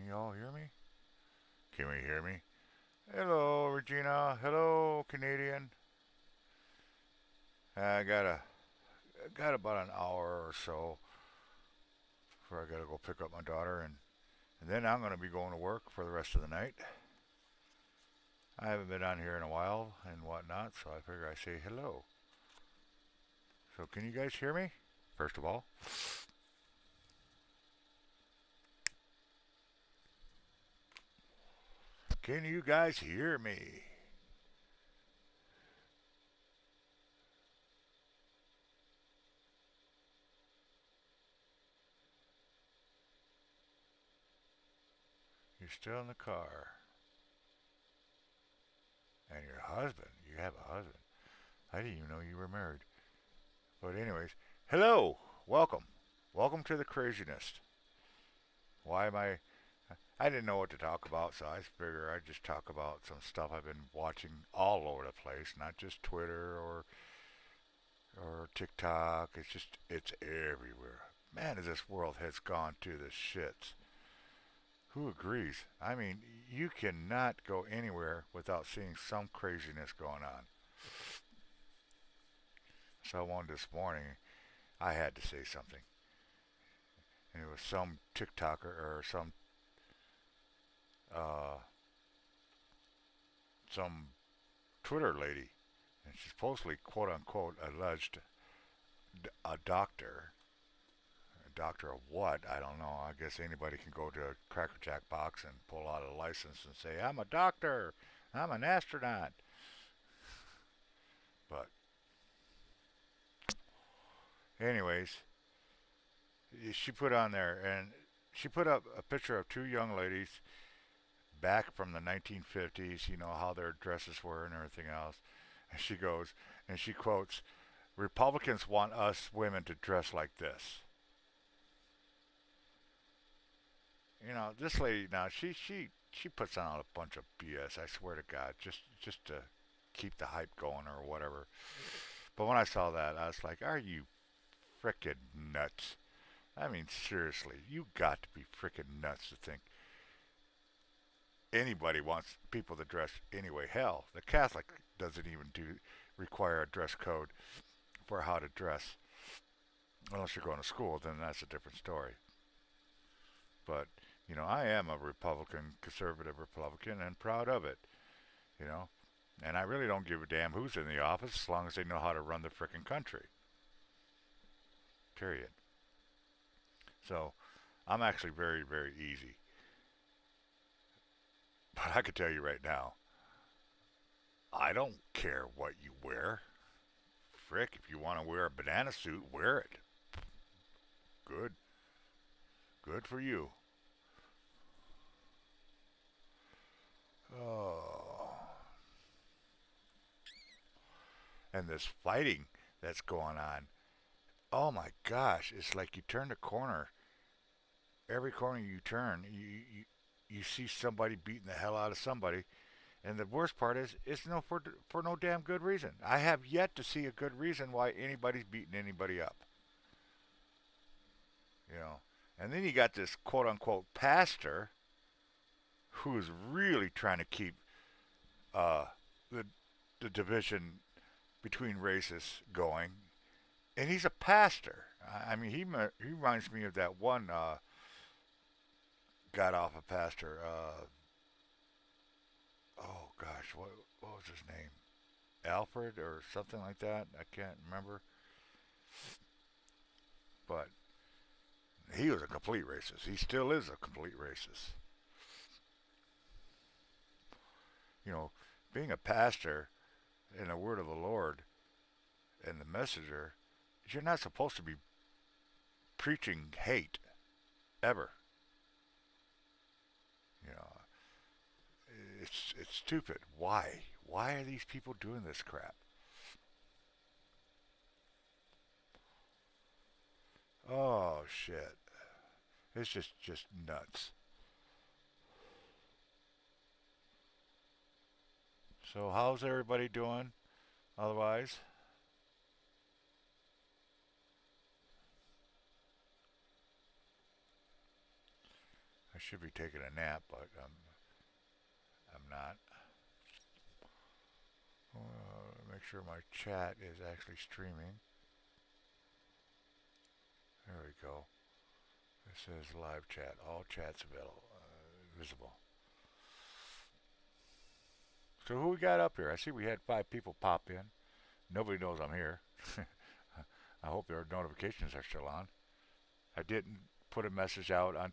y'all hear me? Can we hear me? Hello, Regina. Hello, Canadian. I got about an hour or so before I gotta go pick up my daughter, and then I'm gonna be going to work for the rest of the night. I haven't been on here in a while and whatnot, so I figure I say hello. So can you guys hear me? First of all, can you guys hear me? You're still in the car. And your husband. You have a husband. I didn't even know you were married. But anyways, hello. Welcome. Welcome to the Crazinest. Why am I didn't know what to talk about, so I figure I'd just talk about some stuff I've been watching all over the place, not just Twitter or TikTok. It's everywhere. Man, this world has gone to the shits. Who agrees? I mean, you cannot go anywhere without seeing some craziness going on. So one this morning, I had to say something, and it was some TikToker or uh, some Twitter lady, and she's supposedly quote unquote alleged a doctor. A doctor of what? I don't know. I guess anybody can go to a Cracker Jack box and pull out a license and say, I'm a doctor, I'm an astronaut. But, anyways, she put on there and she put up a picture of two young ladies back from the 1950s, you know, how their dresses were and everything else. And she goes, and she quotes, Republicans want us women to dress like this. You know, this lady now she puts on a bunch of BS. I swear to God, just to keep the hype going or whatever. But when I saw that, I was like, "Are you frickin' nuts?" I mean, seriously, you got to be frickin' nuts to think anybody wants people to dress anyway. Hell, the Catholic doesn't even do require a dress code for how to dress unless you're going to school. Then that's a different story. But I am a Republican, conservative Republican, and proud of it. You know, and I really don't give a damn who's in the office as long as they know how to run the frickin' country. Period. So I'm actually very, very easy. But I could tell you right now, I don't care what you wear. Frick, if you want to wear a banana suit, wear it. Good. Good for you. Oh. And this fighting that's going on. Oh my gosh, it's like you turn the corner. Every corner you turn, you see somebody beating the hell out of somebody. And the worst part is, it's no for no damn good reason. I have yet to see a good reason why anybody's beating anybody up. You know, and then you got this quote unquote pastor who is really trying to keep uh, the the division between races going, and he's a pastor. I mean, he reminds me of that one got off a pastor. Oh gosh, what was his name? Alfred or something like that. I can't remember, but he was a complete racist. He still is a complete racist. You know, being a pastor in the word of the Lord and the messenger, you're not supposed to be preaching hate ever. You know, it's stupid. Why? Why are these people doing this crap? Oh shit! It's just nuts. So how's everybody doing? Otherwise, I should be taking a nap, but I'm not. Make sure my chat is actually streaming. There we go. It says live chat. All chats available, visible. So who we got up here? I see we had 5 people pop in. Nobody knows I'm here. I hope their notifications are still on. I didn't put a message out on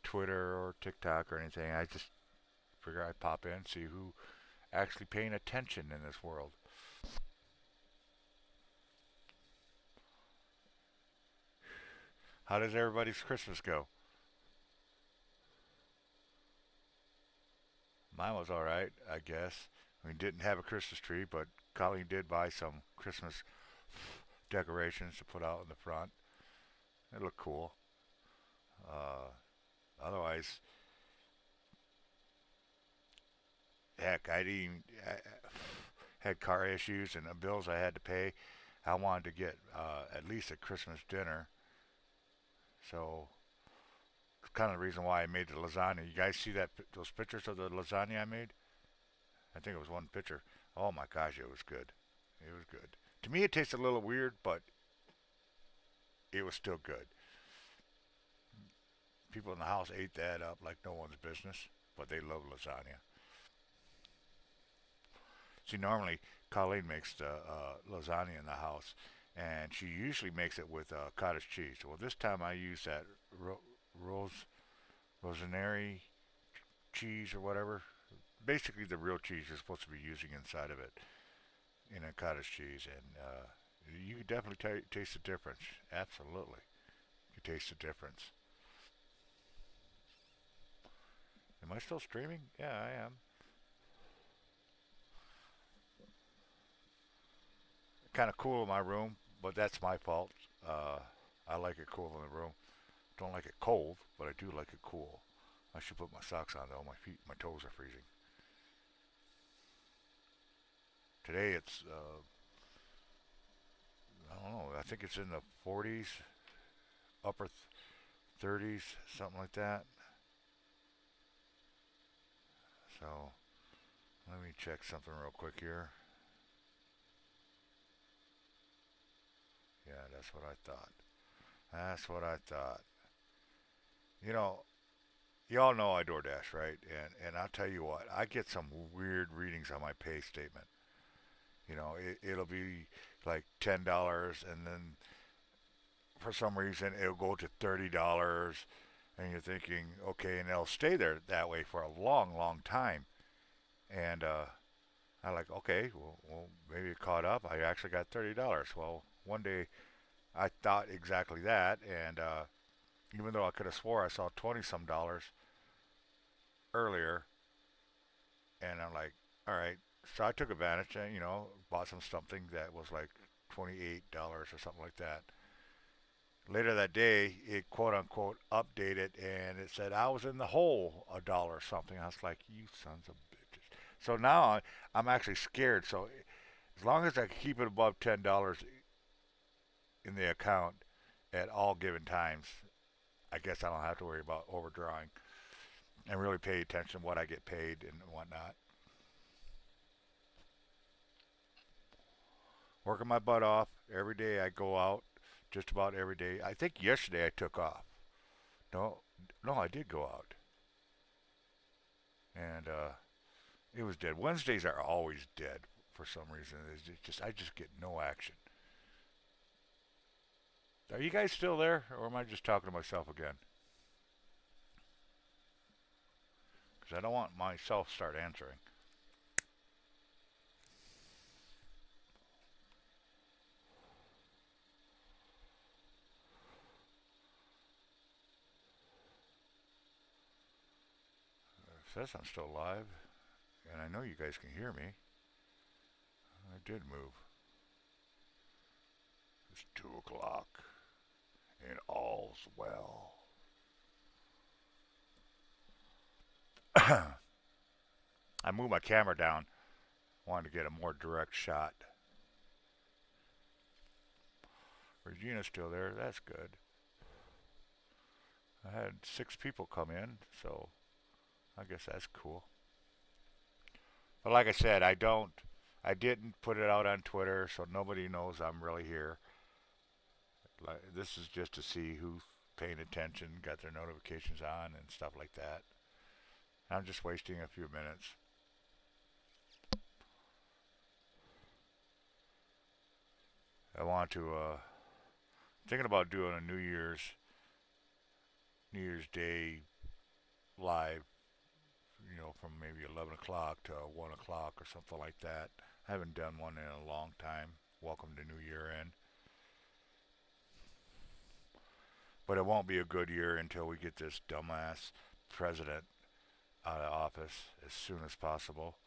Twitter or TikTok or anything. I just figure I'd pop in, see who actually paying attention in this world. How does everybody's Christmas go? Mine was all right, I guess. We didn't have a Christmas tree, but Colleen did buy some Christmas decorations to put out in the front. It looked cool. Uh, Otherwise, heck, I didn't even, had car issues and the bills I had to pay. I wanted to get at least a Christmas dinner, so it's kind of the reason why I made the lasagna. You guys see those pictures of the lasagna I made? I think it was one picture. Oh my gosh, it was good. It was good. To me, it tasted a little weird, but it was still good. People in the house ate that up like no one's business, but they love lasagna. See, normally Colleen makes the lasagna in the house, and she usually makes it with cottage cheese. Well, this time I used that ro- rose rosemary cheese or whatever. Basically, the real cheese you're supposed to be using inside of it in a cottage cheese, and you can definitely taste the difference. Absolutely, you can taste the difference. Am I still streaming? Yeah, I am. Kind of cool in my room, but that's my fault. Uh, I like it cool in the room. Don't like it cold, but I do like it cool. I should put my socks on though. My toes are freezing. Today it's, I don't know. I think it's in the 40s, upper 30s, something like that. So let me check something real quick here. Yeah, that's what I thought. That's what I thought. You know, y'all know I DoorDash, right? And I'll tell you what, I get some weird readings on my pay statement. It'll be like $10, and then for some reason it'll go to $30, and you're thinking, okay, and it'll stay there that way for a long, long time. And I like, okay, well, maybe it caught up. I actually got $30. Well, one day I thought exactly that, and even though I could have swore I saw 20 some dollars earlier, and I'm like, all right. So I took advantage and bought something that was like $28 or something like that. Later that day, it quote unquote updated and it said I was in the hole a dollar something. I was like, you sons of bitches. So now I'm actually scared. So as long as I keep it above $10 in the account at all given times, I guess I don't have to worry about overdrawing and really pay attention to what I get paid and whatnot. Working my butt off every day. I go out just about every day. I think yesterday I took off. No, no, I did go out, and it was dead. Wednesdays are always dead for some reason. It's just I just get no action. Are you guys still there, or am I just talking to myself again? Because I don't want myself to start answering. It says I'm still live, and I know you guys can hear me. I did move. It's 2 o'clock, and all's well. I moved my camera down. Wanted to get a more direct shot. Regina's still there. That's good. I had 6 people come in, so I guess that's cool. But like I said, I didn't put it out on Twitter, so nobody knows I'm really here. Like, this is just to see who's paying attention, got their notifications on, and stuff like that. I'm just wasting a few minutes. I want to, thinking about doing a New Year's Day live, from maybe 11 o'clock to 1 o'clock or something like that. I haven't done one in a long time. Welcome to New Year in. But it won't be a good year until we get this dumbass president out of office as soon as possible.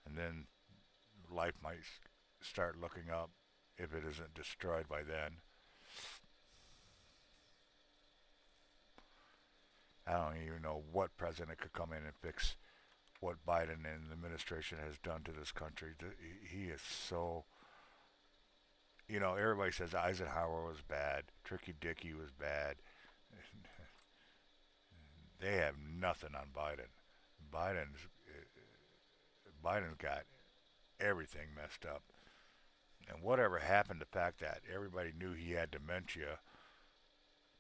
And then life might start looking up if it isn't destroyed by then. I don't even know what president could come in and fix what Biden and the administration has done to this country. He is so. Everybody says Eisenhower was bad, Tricky Dicky was bad. They have nothing on Biden. Biden's Biden's got everything messed up. And whatever happened, the fact that everybody knew he had dementia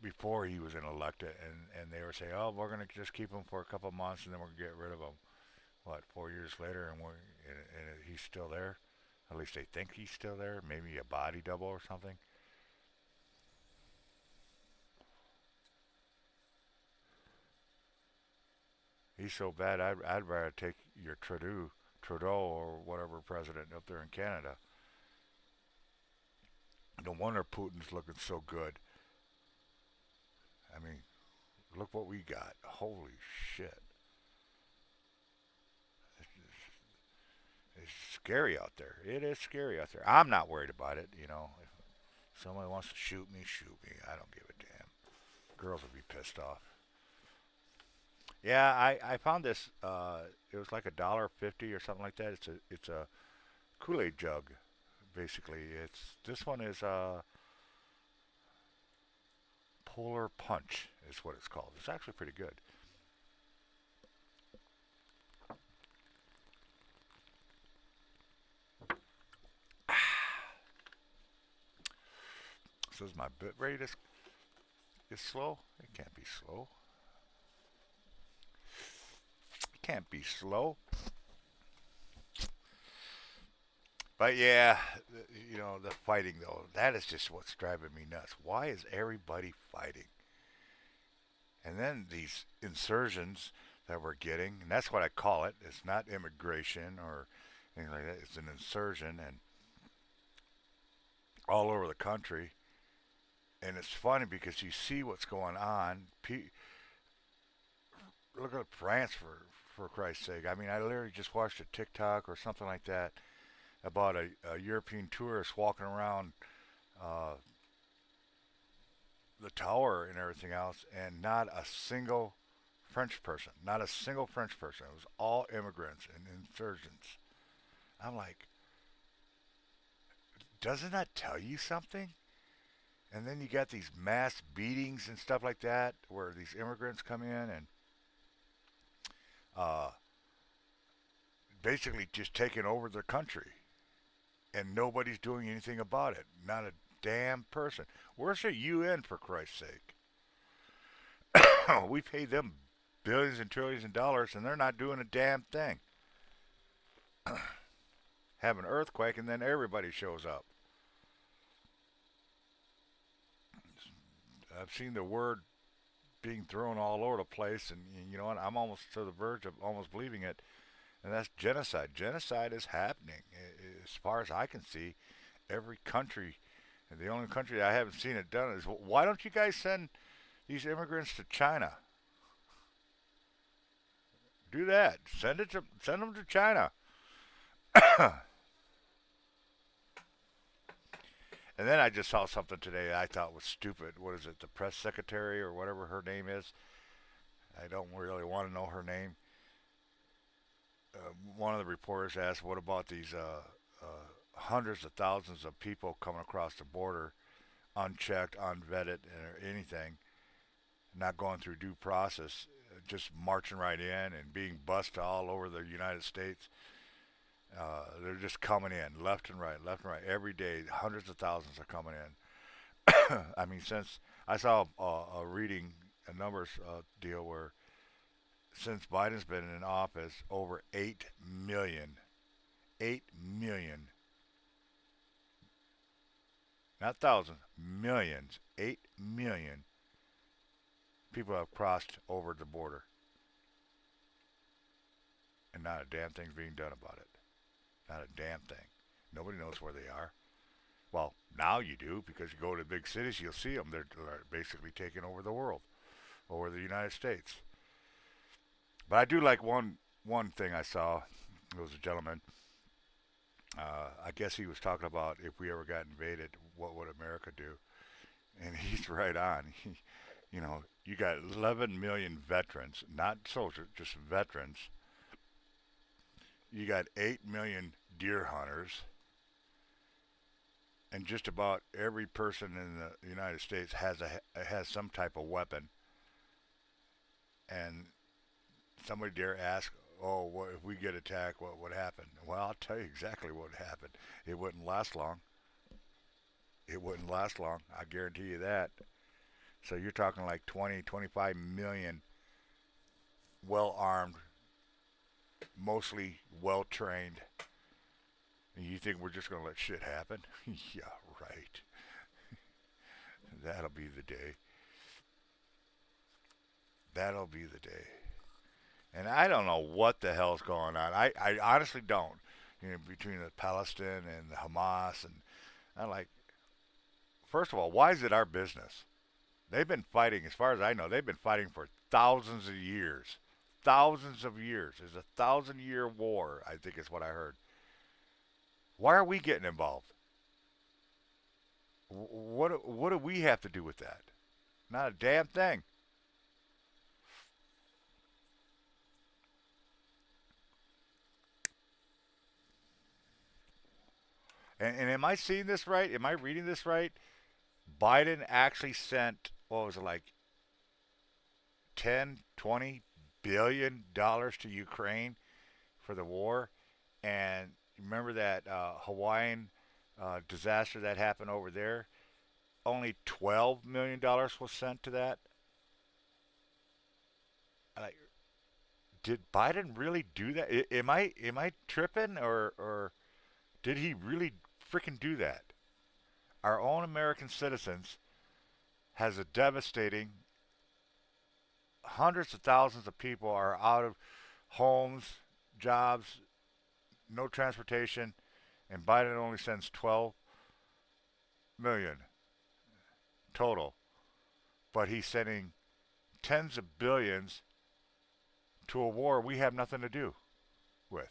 before he was elected, and they were saying, "Oh, we're going to just keep him for a couple of months, and then we're going to get rid of him." What, 4 years later, and he's still there? At least they think he's still there. Maybe a body double or something. He's so bad. I'd rather take your Trudeau or whatever president up there in Canada. No wonder Putin's looking so good. I mean, look what we got. Holy shit. It's scary out there. It is scary out there. I'm not worried about it. If somebody wants to shoot me, shoot me. I don't give a damn. Girls will be pissed off. Yeah, I found this. It was like $1.50 or something like that. It's a Kool-Aid jug, basically. It's this one is Polar Punch is what it's called. It's actually pretty good. Says my bit rate is slow. It can't be slow. It can't be slow. But yeah, the fighting though, that is just what's driving me nuts. Why is everybody fighting? And then these insursions that we're getting, and that's what I call it. It's not immigration or anything like that. It's an insurgent, and all over the country. And it's funny because you see what's going on. Look at France for Christ's sake. I mean, I literally just watched a TikTok or something like that about a European tourist walking around uh, the tower and everything else, and not a single French person. Not a single French person. It was all immigrants and insurgents. I'm like, doesn't that tell you something? And then you got these mass beatings and stuff like that, where these immigrants come in and uh, basically just taking over the country, and nobody's doing anything about it. Not a damn person. Where's the UN, for Christ's sake? We pay them billions and trillions of dollars, and they're not doing a damn thing. Have an earthquake, and then everybody shows up. I've seen the word being thrown all over the place, and you know what? I'm almost to the verge of almost believing it, and that's genocide. Genocide is happening, as far as I can see. Every country, and the only country I haven't seen it done is, why don't you guys send these immigrants to China? Do that. Send them to China. And then I just saw something today that I thought was stupid. What is it? The press secretary or whatever her name is. I don't really want to know her name. One of the reporters asked, "What about these hundreds of thousands of people coming across the border, unchecked, unvetted, or anything?" not going through due process, just marching right in and being bussed all over the United States. They're just coming in left and right every day. Hundreds of thousands are coming in. I mean, since I saw a reading, a numbers deal where since Biden's been in office, over 8 million, not thousands, millions, 8 million people have crossed over the border, and not a damn thing's being done about it. Not a damn thing. Nobody knows where they are. Well, now you do because you go to big cities, you'll see them. They're basically taking over the world, over the United States. But I do like one thing I saw. It was a gentleman. I guess he was talking about if we ever got invaded, what would America do? And he's right on. You got 11 million veterans, not soldiers, just veterans. You got 8 million deer hunters, and just about every person in the United States has some type of weapon. And somebody dare ask, "Oh, what if we get attacked? What would happen?" Well, I'll tell you exactly what would happen. It wouldn't last long. It wouldn't last long. I guarantee you that. So you're talking like 20, 25 million well armed, mostly well trained. And you think we're just going to let shit happen? Yeah, right. That'll be the day. That'll be the day. And I don't know what the hell's going on. I honestly don't. Between the Palestine and the Hamas, and I'm like, first of all, why is it our business? They've been fighting, as far as I know, they've been fighting for thousands of years. Thousands of years. It's a 1,000-year war, I think is what I heard. Why are we getting involved? What do we have to do with that? Not a damn thing. And am I seeing this right? Am I reading this right? Biden actually sent, what was it, like 10, 20 billion dollars to Ukraine for the war. And remember that Hawaiian disaster that happened over there? Only $12 million was sent to that. Like, did Biden really do that? Am I tripping, or did he really freaking do that? Our own American citizens has a devastating. Hundreds of thousands of people are out of homes, jobs, no transportation, and Biden only sends 12 million total. But he's sending tens of billions to a war we have nothing to do with.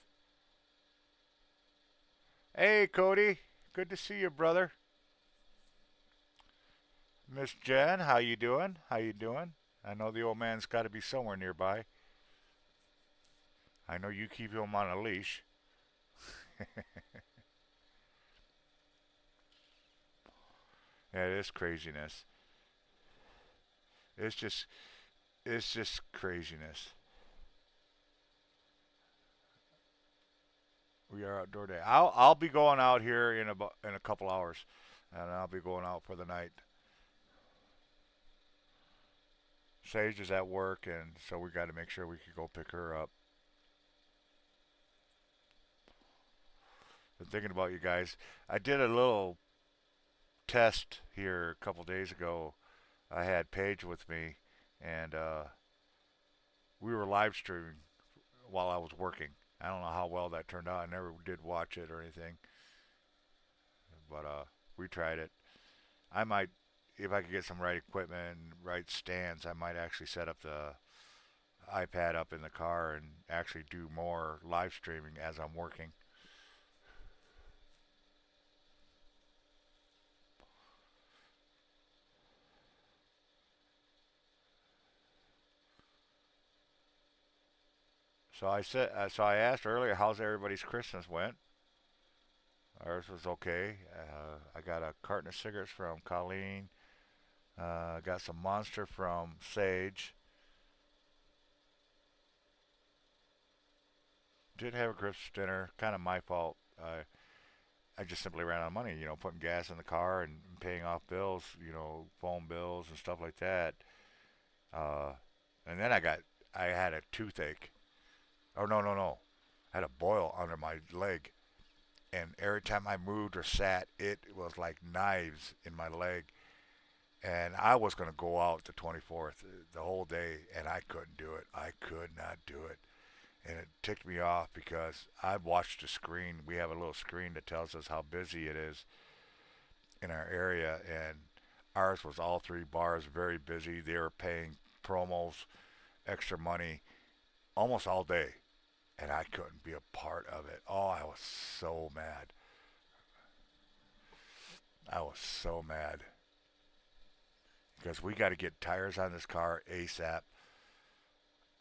Hey, Cody, good to see you, brother. Miss Jen, how you doing? How you doing? I know the old man's got to be somewhere nearby. I know you keep him on a leash. Yeah, it is craziness. It's just, it's just craziness. We are outdoor day. I'll be going out here in a couple hours, and I'll be going out for the night. Sage is at work, and so we got to make sure we can go pick her up. Been thinking about you guys. I did a little test here a couple days ago. I had Paige with me, and we were live streaming while I was working. I don't know how well that turned out. I never did watch it or anything, but we tried it. I might, if I could get some right equipment and right stands, I might actually set up the iPad up in the car and actually do more live streaming as I'm working. So I asked earlier, how's everybody's Christmas went? Ours was okay. I got a carton of cigarettes from Colleen. Got some Monster from Sage. Did have a Christmas dinner. Kind of my fault. I just simply ran out of money, putting gas in the car and paying off bills, phone bills and stuff like that. Uh, and then I had a toothache. Oh, no, no, no. I had a boil under my leg. And every time I moved or sat, it was like knives in my leg. And I was going to go out the 24th, the whole day, and I couldn't do it. I could not do it. And it ticked me off because I watched the screen. We have a little screen that tells us how busy it is in our area, and ours was all three bars very busy. They were paying promos, extra money almost all day, and I couldn't be a part of it. Oh, I was so mad. I was so mad because we got to get tires on this car ASAP,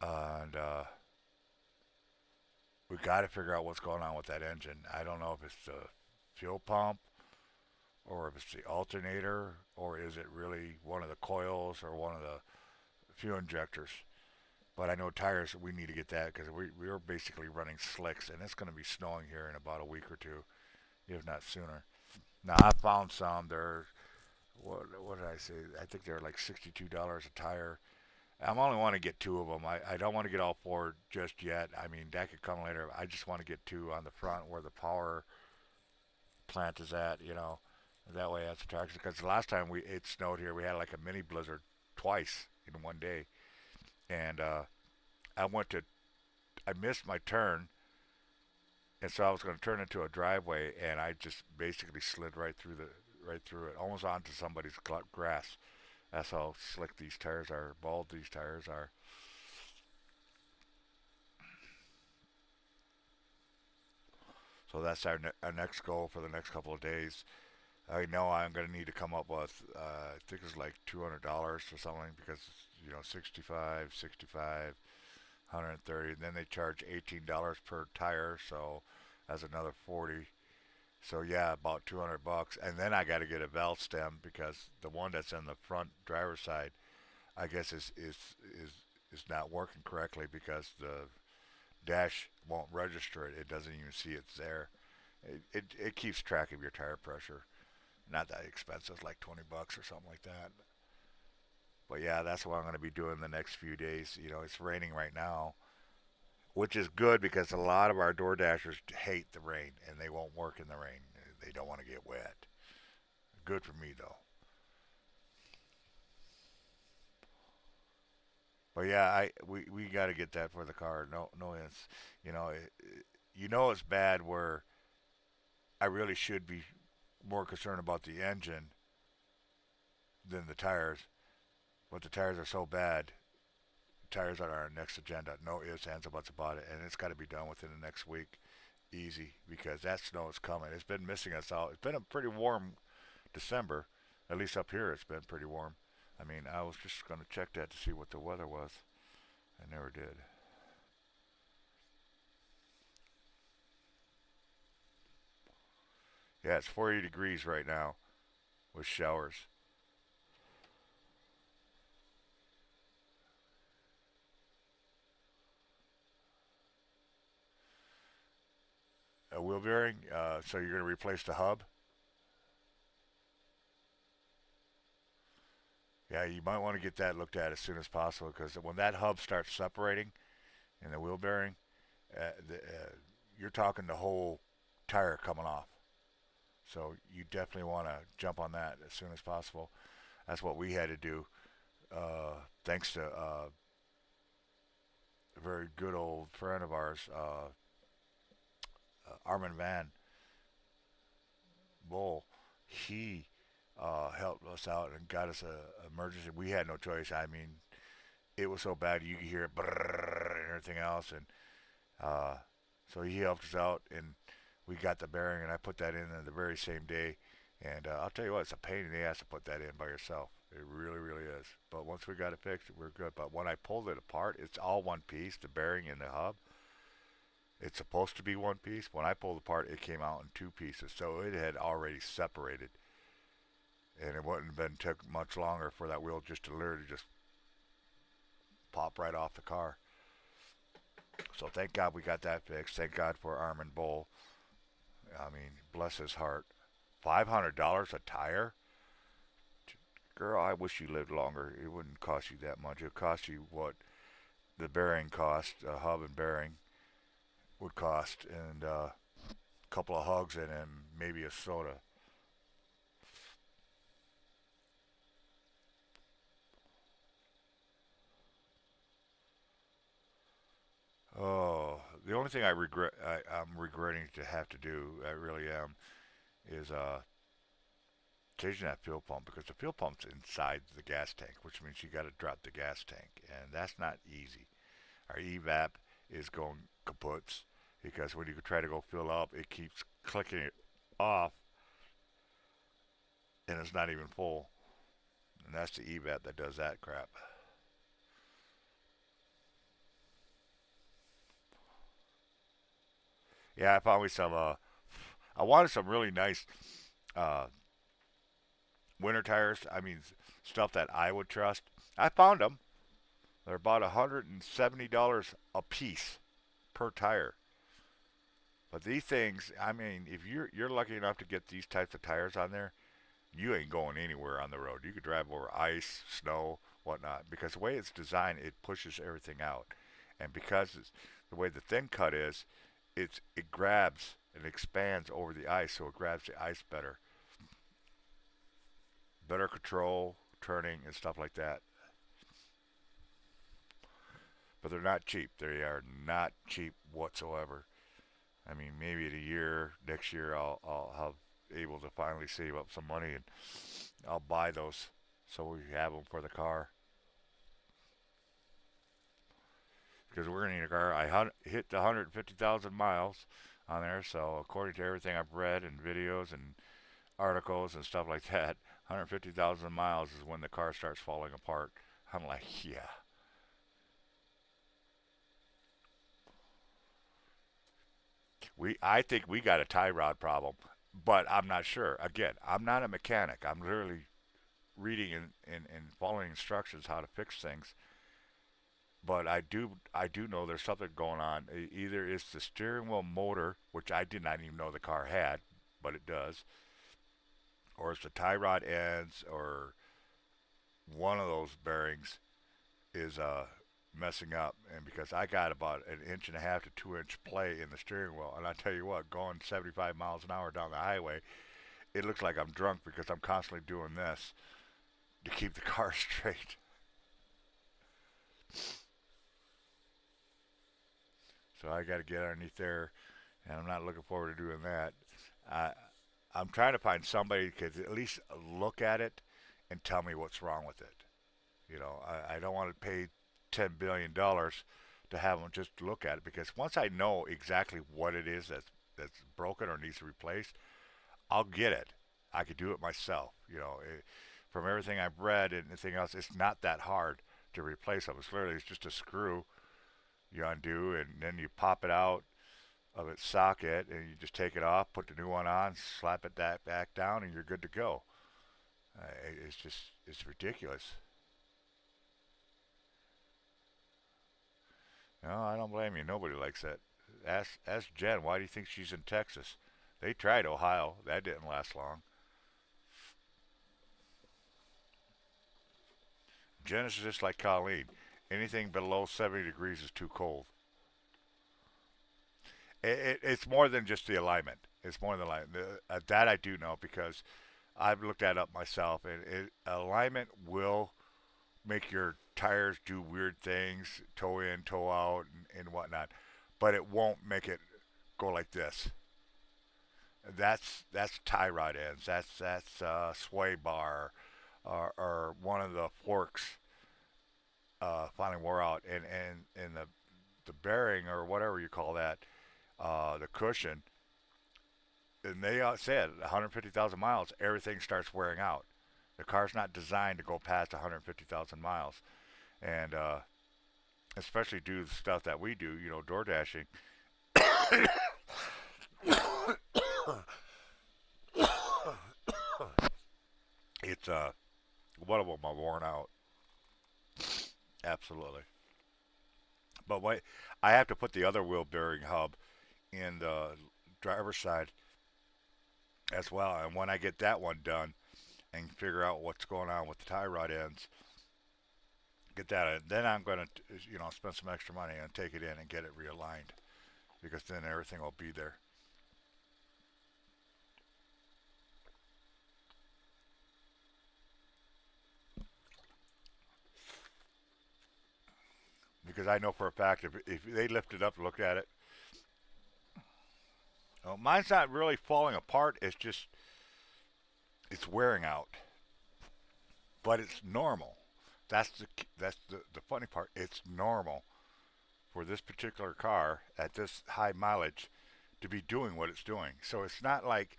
and we got to figure out what's going on with that engine. I don't know if it's the fuel pump or if it's the alternator or is it really one of the coils or one of the fuel injectors. But I know tires, we need to get that because we're basically running slicks and it's going to be snowing here in about a week or two, if not sooner. Now I found some. They're what did I say? I think they're like $62 a tire. I'm only want to get two of them. I don't want to get all four just yet. I mean that could come later. I just want to get two on the front where the power plant is at. That way that's a tire. Because the last time it snowed here, we had like a mini blizzard twice in one day, and I went to I missed my turn, and so I was going to turn into a driveway, and I just basically slid right through it, almost onto somebody's grass. That's how slick these tires are, bald these tires are. So that's our next goal for the next couple of days. I know I'm going to need to come up with, I think it's like $200 or something because, 65, 65, 130, and then they charge $18 per tire, so that's another 40. So yeah, about 200 bucks, and then I got to get a valve stem because the one that's on the front driver's side, I guess is not working correctly because the dash won't register it. It doesn't even see it's there. It keeps track of your tire pressure. Not that expensive, like 20 bucks or something like that. But yeah, that's what I'm going to be doing the next few days. It's raining right now, which is good because a lot of our door dashers hate the rain and they won't work in the rain. They don't want to get wet. Good for me though. But yeah, we got to get that for the car. No, no, you know it, it's bad where I really should be more concerned about the engine than the tires. But the tires are so bad. Tires are our next agenda. No ifs, ands, or buts about it, and it's got to be done within the next week, easy, because that snow is coming. It's been missing us out. It's been a pretty warm December, at least up here. It's been pretty warm. I mean, I was just going to check that to see what the weather was. I never did. Yeah, it's 40 degrees right now with showers. A wheel bearing. So you're going to replace the hub. Yeah, you might want to get that looked at as soon as possible because when that hub starts separating in the wheel bearing, you're talking the whole tire coming off. So you definitely want to jump on that as soon as possible. That's what we had to do. Thanks to a very good old friend of ours, Armin Van Bull. He helped us out and got us a emergency. We had no choice. I mean, it was so bad you could hear it brrrr and everything else, and uh, so he helped us out, and we got the bearing, and I put that in the very same day. And I'll tell you what, it's a pain in the ass to put that in by yourself. It really, really is. But once we got it fixed, we're good. But when I pulled it apart, it's all one piece, the bearing and the hub. It's supposed to be one piece. When I pulled it apart, it came out in two pieces. So it had already separated. and it wouldn't have been took much longer for that wheel just to literally just pop right off the car. So thank God we got that fixed. Thank God for Armin Bull. I mean, bless his heart. $500 a tire? Girl, I wish you lived longer. It wouldn't cost you that much. It would cost you what the bearing cost, a hub and bearing would cost, and a couple of hugs and then maybe a soda. Oh, the only thing I'm regretting to have to do, I really am, is changing that fuel pump because the fuel pump's inside the gas tank, which means you got to drop the gas tank, and that's not easy. Our evap is going kaputs because when you try to go fill up, it keeps clicking it off, and it's not even full. And that's the evap that does that crap. Yeah, I found me some. I wanted some really nice uh, winter tires. I mean, stuff that I would trust. I found them. They're about $170 a piece per tire. But these things, I mean, if you're lucky enough to get these types of tires on there, you ain't going anywhere on the road. You could drive over ice, snow, whatnot. Because the way it's designed, it pushes everything out, and because it's, the way the thin cut is, it grabs and expands over the ice, so it grabs the ice better. Better control, turning, and stuff like that. But they're not cheap. They are not cheap whatsoever. I mean, maybe in a year, next year, I'll have able to finally save up some money and I'll buy those so we have them for the car. Because we're gonna need a car. Hit the 150,000 miles on there, so according to everything I've read and videos and articles and stuff like that, 150,000 miles is when the car starts falling apart. I'm like, yeah. I think we got a tie rod problem, but I'm not sure. Again, I'm not a mechanic. I'm literally reading and following instructions how to fix things. But I do know there's something going on. Either it's the steering wheel motor, which I did not even know the car had, but it does, or it's the tie rod ends, or one of those bearings is messing up. And because I got about an inch and a half to 2 inch play in the steering wheel, and I tell you what, going 75 miles an hour down the highway, it looks like I'm drunk because I'm constantly doing this to keep the car straight. So I got to get underneath there, and I'm not looking forward to doing that. I, I'm trying to find somebody who could at least look at it and tell me what's wrong with it. I don't want to pay $10 billion to have them just look at it because once I know exactly what it is that's broken or needs to be replaced, I'll get it. I could do it myself. From everything I've read and anything else, it's not that hard to replace them. It's just a screw you undo, and then you pop it out of its socket, and you just take it off, put the new one on, slap it back down, and you're good to go. It's ridiculous. No, I don't blame you. Nobody likes that. Ask Jen. Why do you think she's in Texas? They tried Ohio. That didn't last long. Jen is just like Colleen. Anything below 70 degrees is too cold. It's more than just the alignment. It's more than alignment. That I do know because I've looked that up myself. And alignment will make your tires do weird things, toe in, toe out, and whatnot. But it won't make it go like this. That's tie rod ends. That's sway bar, or one of the forks finally wore out, and the bearing or whatever you call that, the cushion. And they said 150,000 miles, everything starts wearing out. The car's not designed to go past 150,000 miles, and especially do the stuff that we do, door dashing. It's one of them are worn out. Absolutely. But wait, I have to put the other wheel bearing hub in the driver's side as well. And when I get that one done and figure out what's going on with the tie rod ends, get that in, then I'm going to, spend some extra money and take it in and get it realigned because then everything will be there. Because I know for a fact if they lift it up and look at it, mine's not really falling apart. It's just it's wearing out, but it's normal. That's the funny part. It's normal for this particular car at this high mileage to be doing what it's doing. So it's not like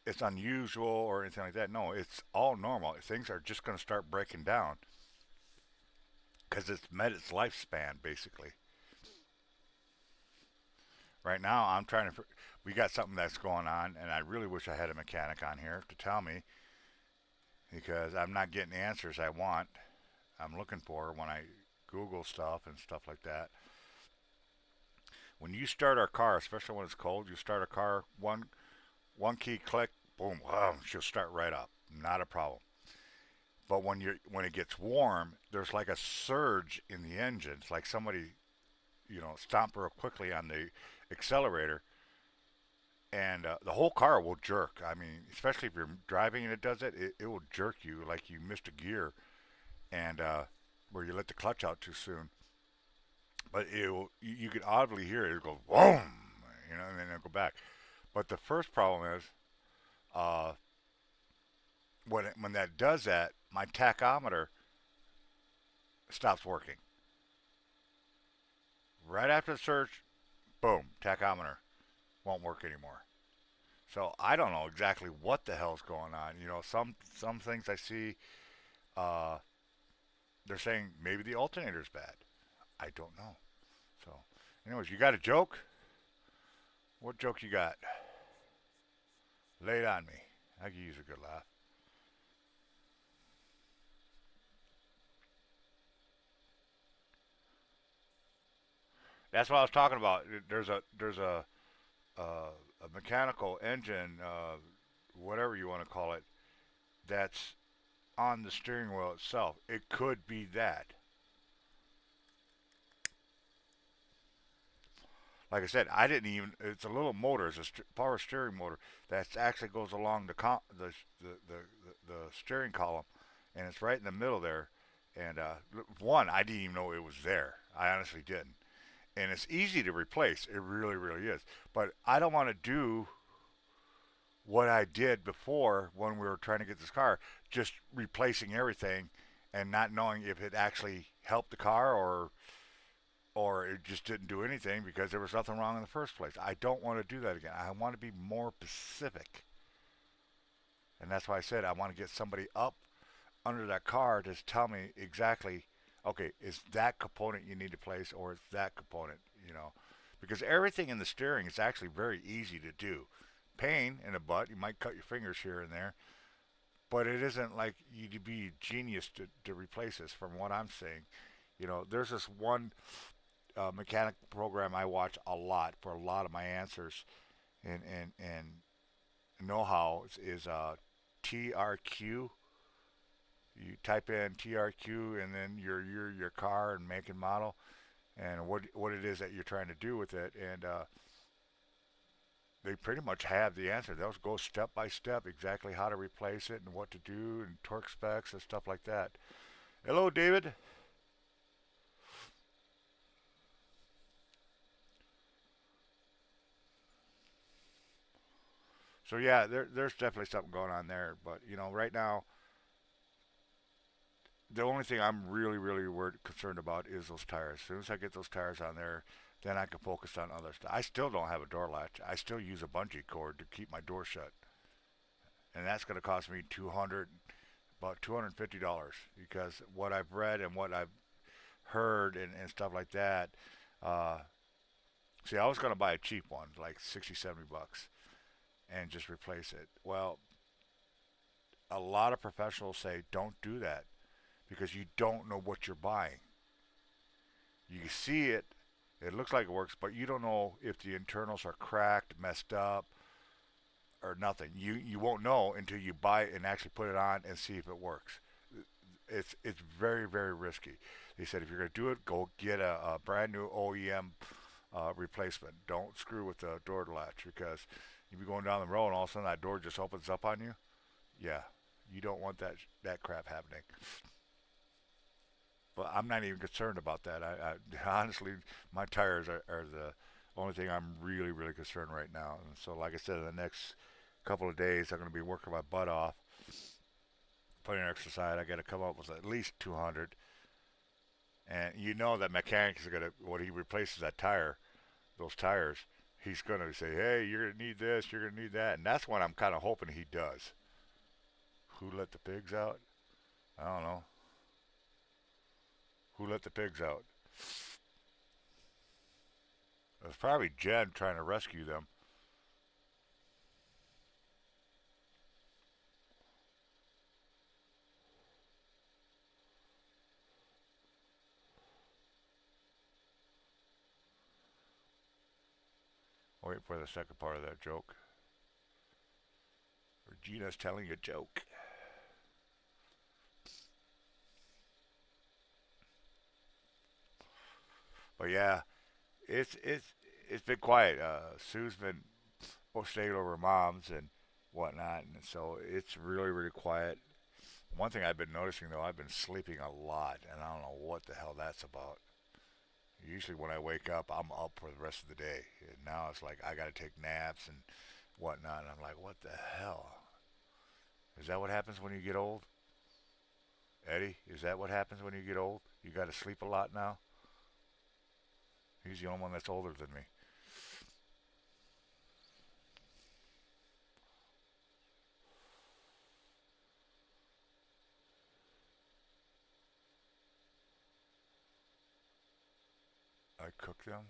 it's unusual or anything like that. No, it's all normal. Things are just going to start breaking down because it's met its lifespan basically. Right now, I'm trying to. We got something that's going on, and I really wish I had a mechanic on here to tell me because I'm not getting the answers I want. I'm looking for when I Google stuff and stuff like that. When you start our car, especially when it's cold, you start a car one key click, boom, she'll start right up, not a problem. But when it gets warm, there's like a surge in the engine. It's like somebody stomp real quickly on the accelerator, and the whole car will jerk. I mean, especially if you're driving and it does it, it will jerk you like you missed a gear and where you let the clutch out too soon. But you can audibly hear it. It'll go boom, and then it'll go back. But the first problem is uh, when that does that, my tachometer stops working. Right after the surge, boom, tachometer won't work anymore. So I don't know exactly what the hell's going on. Some things I see, uh, they're saying maybe the alternator's bad. I don't know. So, anyways, you got a joke? What joke you got? Lay it on me. I could use a good laugh. That's what I was talking about. There's a mechanical engine, whatever you want to call it, that's on the steering wheel itself. It could be that. Like I said, I didn't even. It's a little motor. It's a power steering motor that actually goes along the steering column, and it's right in the middle there. And one, I didn't even know it was there. I honestly didn't. And it's easy to replace. It really, really is. But I don't want to do what I did before when we were trying to get this car, just replacing everything and not knowing if it actually helped the car or it just didn't do anything because there was nothing wrong in the first place. I don't want to do that again. I want to be more specific. And that's why I said I want to get somebody up under that car to tell me exactly, okay, is that component you need to place or is that component, because everything in the steering is actually very easy to do. Pain in the butt, you might cut your fingers here and there, but it isn't like you'd be a genius to replace this from what I'm seeing. There's this one mechanic program I watch a lot for a lot of my answers and know-how is TRQ. You type in TRQ and then your car and make and model and what it is that you're trying to do with it, and they pretty much have the answer. They'll go step by step exactly how to replace it and what to do and torque specs and stuff like that. Hello, David. So yeah, there's definitely something going on there. But right now, the only thing I'm really, really concerned about is those tires. As soon as I get those tires on there, then I can focus on other stuff. I still don't have a door latch. I still use a bungee cord to keep my door shut, and that's going to cost me about $250 because what I've read and what I've heard and stuff like that. Uh, See, I was going to buy a cheap one, like 60, $70, and just replace it. Well, a lot of professionals say don't do that because you don't know what you're buying. You see it, it looks like it works, but you don't know if the internals are cracked, messed up, or nothing. You won't know until you buy it and actually put it on and see if it works. It's very very risky. They said if you're going to do it, go get a brand new OEM replacement. Don't screw with the door latch because you be going down the road and all of a sudden that door just opens up on you. Yeah, you don't want that crap happening. But I'm not even concerned about that. I honestly, my tires are the only thing I'm really really concerned right now. And so, like I said, in the next couple of days, I'm going to be working my butt off, putting exercise. I got to come up with at least 200. And you know that mechanics are going to when he replaces that tire, those tires, he's going to say, "Hey, you're going to need this. You're going to need that." And that's what I'm kind of hoping he does. Who let the pigs out? I don't know. Who let the pigs out? It was probably Jen trying to rescue them. Wait for the second part of that joke. Regina's telling a joke. But yeah, it's been quiet. Sue's been staying over mom's and whatnot, and so it's really really quiet. One thing I've been noticing though, I've been sleeping a lot, and I don't know what the hell that's about. Usually when I wake up, I'm up for the rest of the day. And now it's like I got to take naps and whatnot, and I'm like, what the hell? Is that what happens when you get old? Eddie, is that what happens when you get old? You got to sleep a lot now? He's the only one that's older than me. I cook them.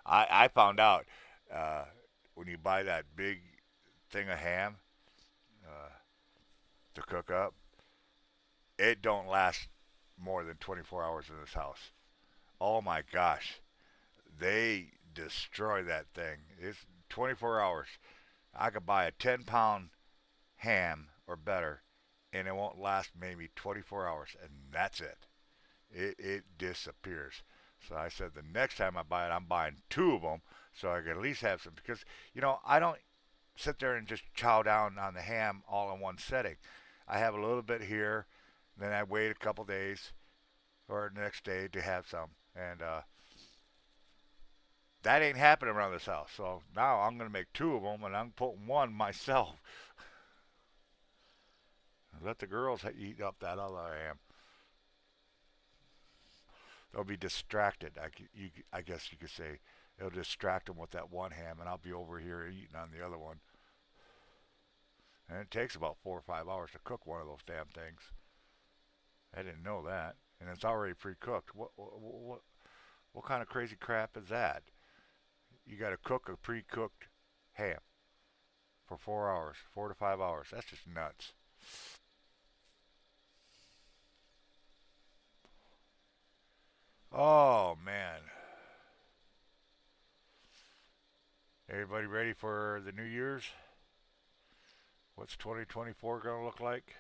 I found out uh, when you buy that big thing of ham uh, to cook up, it don't last more than 24 hours in this house. Oh my gosh, they destroy that thing. It's 24 hours. I could buy a 10-pound ham or better, and it won't last maybe 24 hours, and that's it. It disappears. So I said the next time I buy it, I'm buying two of them so I can at least have some because I don't sit there and just chow down on the ham all in one setting. I have a little bit here, then I wait a couple days or the next day to have some, and that ain't happening around this house. So now I'm gonna make two of them, and I'm putting one myself. Let the girls eat up that other ham. They'll be distracted. I guess you could say it'll distract them with that one ham, and I'll be over here eating on the other one. And it takes about 4 or 5 hours to cook one of those damn things. I didn't know that, and it's already pre-cooked. What kind of crazy crap is that? You got to cook a pre-cooked ham for 4 hours, 4 to 5 hours. That's just nuts. Oh man, everybody ready for the New Year's? What's 2024 gonna look like?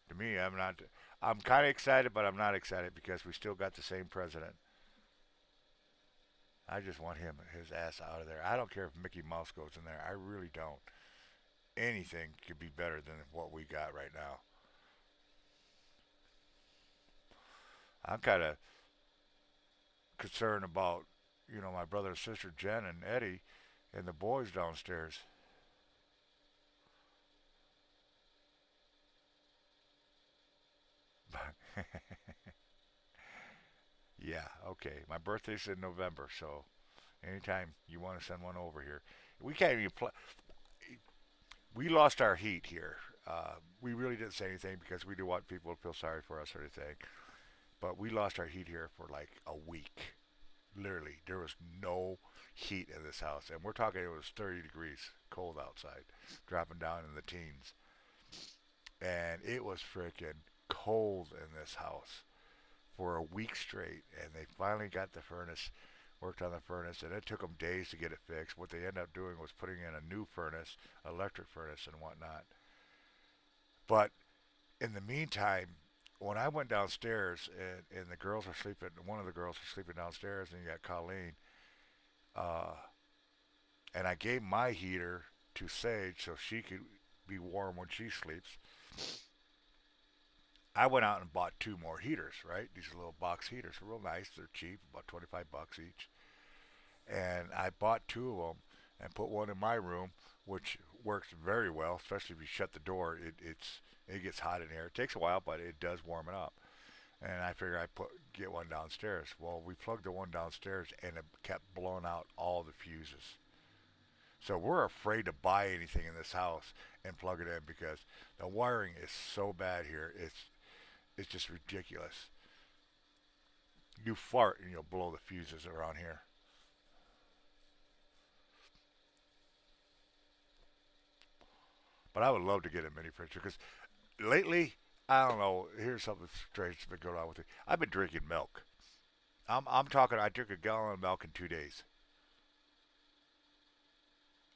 To me, I'm not. I'm kind of excited, but I'm not excited because we still got the same president. I just want his ass out of there. I don't care if Mickey Mouse goes in there. I really don't. Anything could be better than what we got right now. I'm kind of concerned about, my brother and sister Jen and Eddie and the boys downstairs. Yeah, okay. My birthday's in November, so anytime you want to send one over here, we can't even play. We lost our heat here. We really didn't say anything because we didn't want people to feel sorry for us or anything. But we lost our heat here for like a week. Literally, there was no heat in this house, and we're talking it was 30 degrees cold outside, dropping down in the teens, and it was freaking cold in this house for a week straight. And they finally got the furnace, worked on the furnace, and it took them days to get it fixed. What they ended up doing was putting in a new furnace, electric furnace, and whatnot. But in the meantime, when I went downstairs and the girls were sleeping, one of the girls was sleeping downstairs, and you got Colleen, uh, and I gave my heater to Sage so she could be warm when she sleeps. I went out and bought two more heaters, right? These little box heaters are real nice. They're cheap, about 25 bucks each. And I bought two of them and put one in my room, which works very well, especially if you shut the door. It gets hot in here. It takes a while, but it does warm it up. And I figured I'd get one downstairs. Well, we plugged the one downstairs, and it kept blowing out all the fuses. So we're afraid to buy anything in this house and plug it in because the wiring is so bad here. It's just ridiculous. You fart and you'll blow the fuses around here. But I would love to get a mini fridge because lately, I don't know. Here's something strange that's been going on with it. I've been drinking milk. I'm talking. I drink a gallon of milk in 2 days.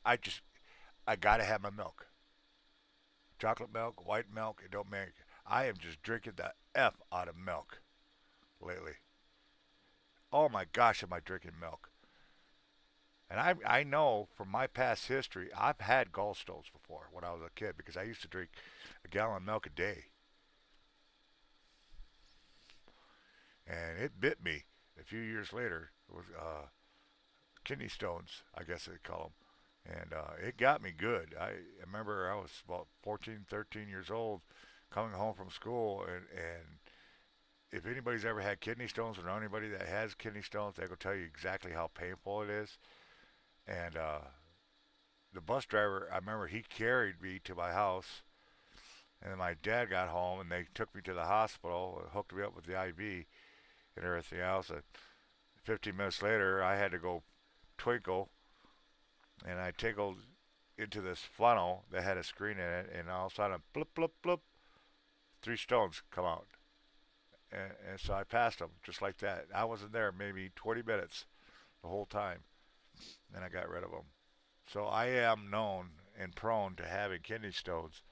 I just I gotta have my milk. Chocolate milk, white milk. It don't make. I am just drinking the f out of milk lately. Oh my gosh, am I drinking milk? And I know from my past history, I've had gallstones before when I was a kid because I used to drink a gallon of milk a day, and it bit me a few years later. It was kidney stones, I guess they call them, and it got me good. I remember I was about 14, 13 years old, coming home from school, and if anybody's ever had kidney stones or know anybody that has kidney stones, they will tell you exactly how painful it is. And the bus driver, I remember he carried me to my house, and then my dad got home, and they took me to the hospital, hooked me up with the IV and everything else. And 15 minutes later, I had to go twinkle, and I tinkled into this funnel that had a screen in it, and all of a sudden, blip, blip, blip, three stones come out. And so I passed them just like that. I wasn't there maybe 20 minutes the whole time, and I got rid of them. So I am known and prone to having kidney stones,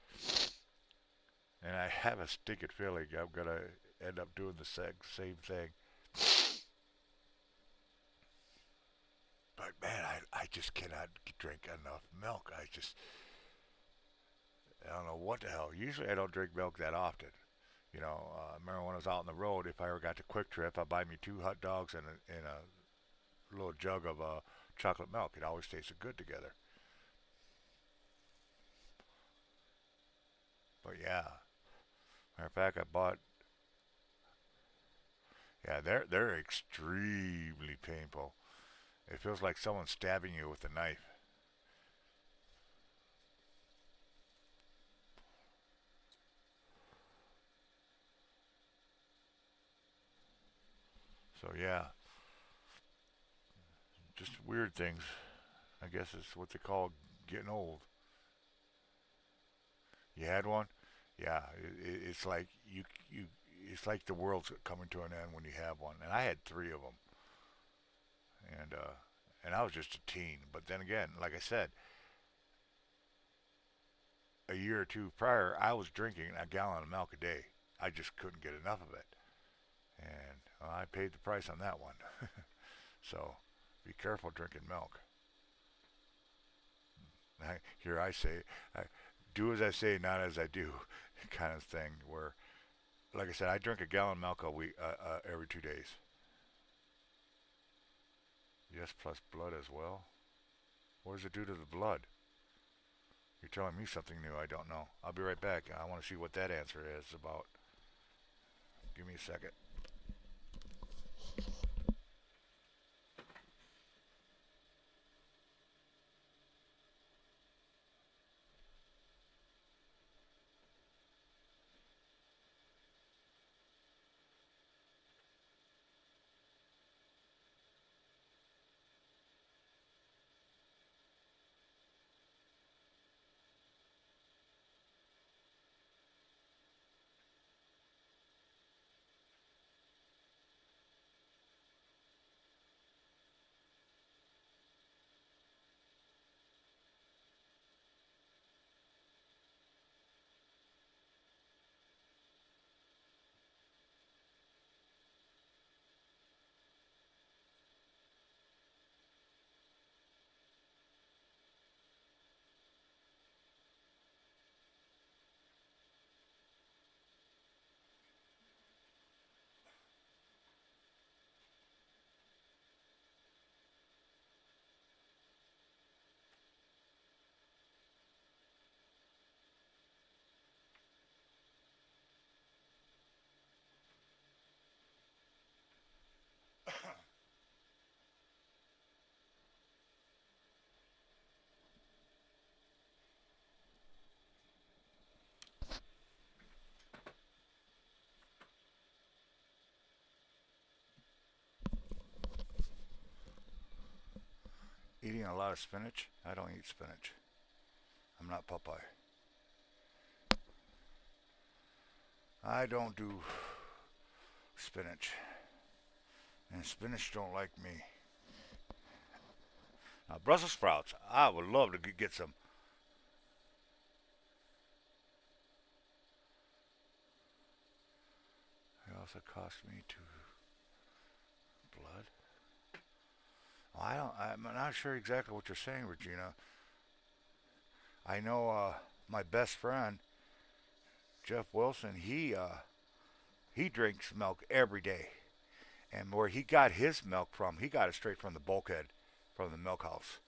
and I have a stinking feeling I'm gonna end up doing the same thing. But man, I just cannot drink enough milk. I don't know what the hell. Usually I don't drink milk that often. I remember when I was out on the road, if I ever got to Quick Trip, I'd buy me two hot dogs and a little jug of chocolate milk. It always tasted good together. But yeah, matter of fact, I bought. Yeah, they're extremely painful. It feels like someone's stabbing you with a knife. So yeah, just weird things. I guess it's what they call getting old. You had one? Yeah, it's like you. It's like the world's coming to an end when you have one. And I had three of them, and I was just a teen. But then again, like I said, a year or two prior, I was drinking a gallon of milk a day. I just couldn't get enough of it, and I paid the price on that one. So be careful drinking milk. Here I say, I, do as I say, not as I do, kind of thing. Where, like I said, I drink a gallon of milk a week, every 2 days. Yes, plus blood as well. What does it do to the blood? You're telling me something new I don't know. I'll be right back. I want to see what that answer is about. Give me a second. Eating a lot of spinach? I don't eat spinach. I'm not Popeye. I don't do spinach. And spinach don't like me. Now, Brussels sprouts, I would love to get some. It also cost me two blood. Well, I'm not sure exactly what you're saying, Regina. I know my best friend, Jeff Wilson, he drinks milk every day. And where he got his milk from, he got it straight from the bulkhead, from the milk house.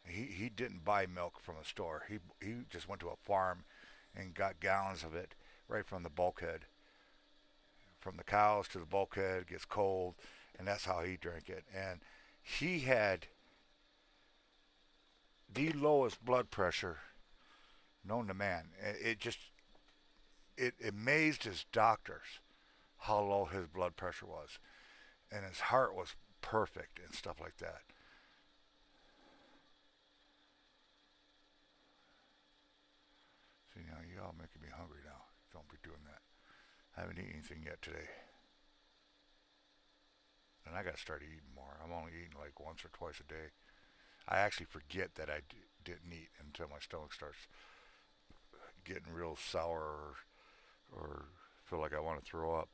He didn't buy milk from a store. He just went to a farm and got gallons of it right from the bulkhead. From the cows to the bulkhead, it gets cold, and that's how he drank it. And he had the lowest blood pressure known to man. It just it amazed his doctors how low his blood pressure was, and his heart was perfect and stuff like that. So you all making me hungry now. Don't be doing that. I haven't eaten anything yet today, and I got to start eating more. I'm only eating like once or twice a day. I actually forget that didn't eat until my stomach starts getting real sour or feel like I want to throw up.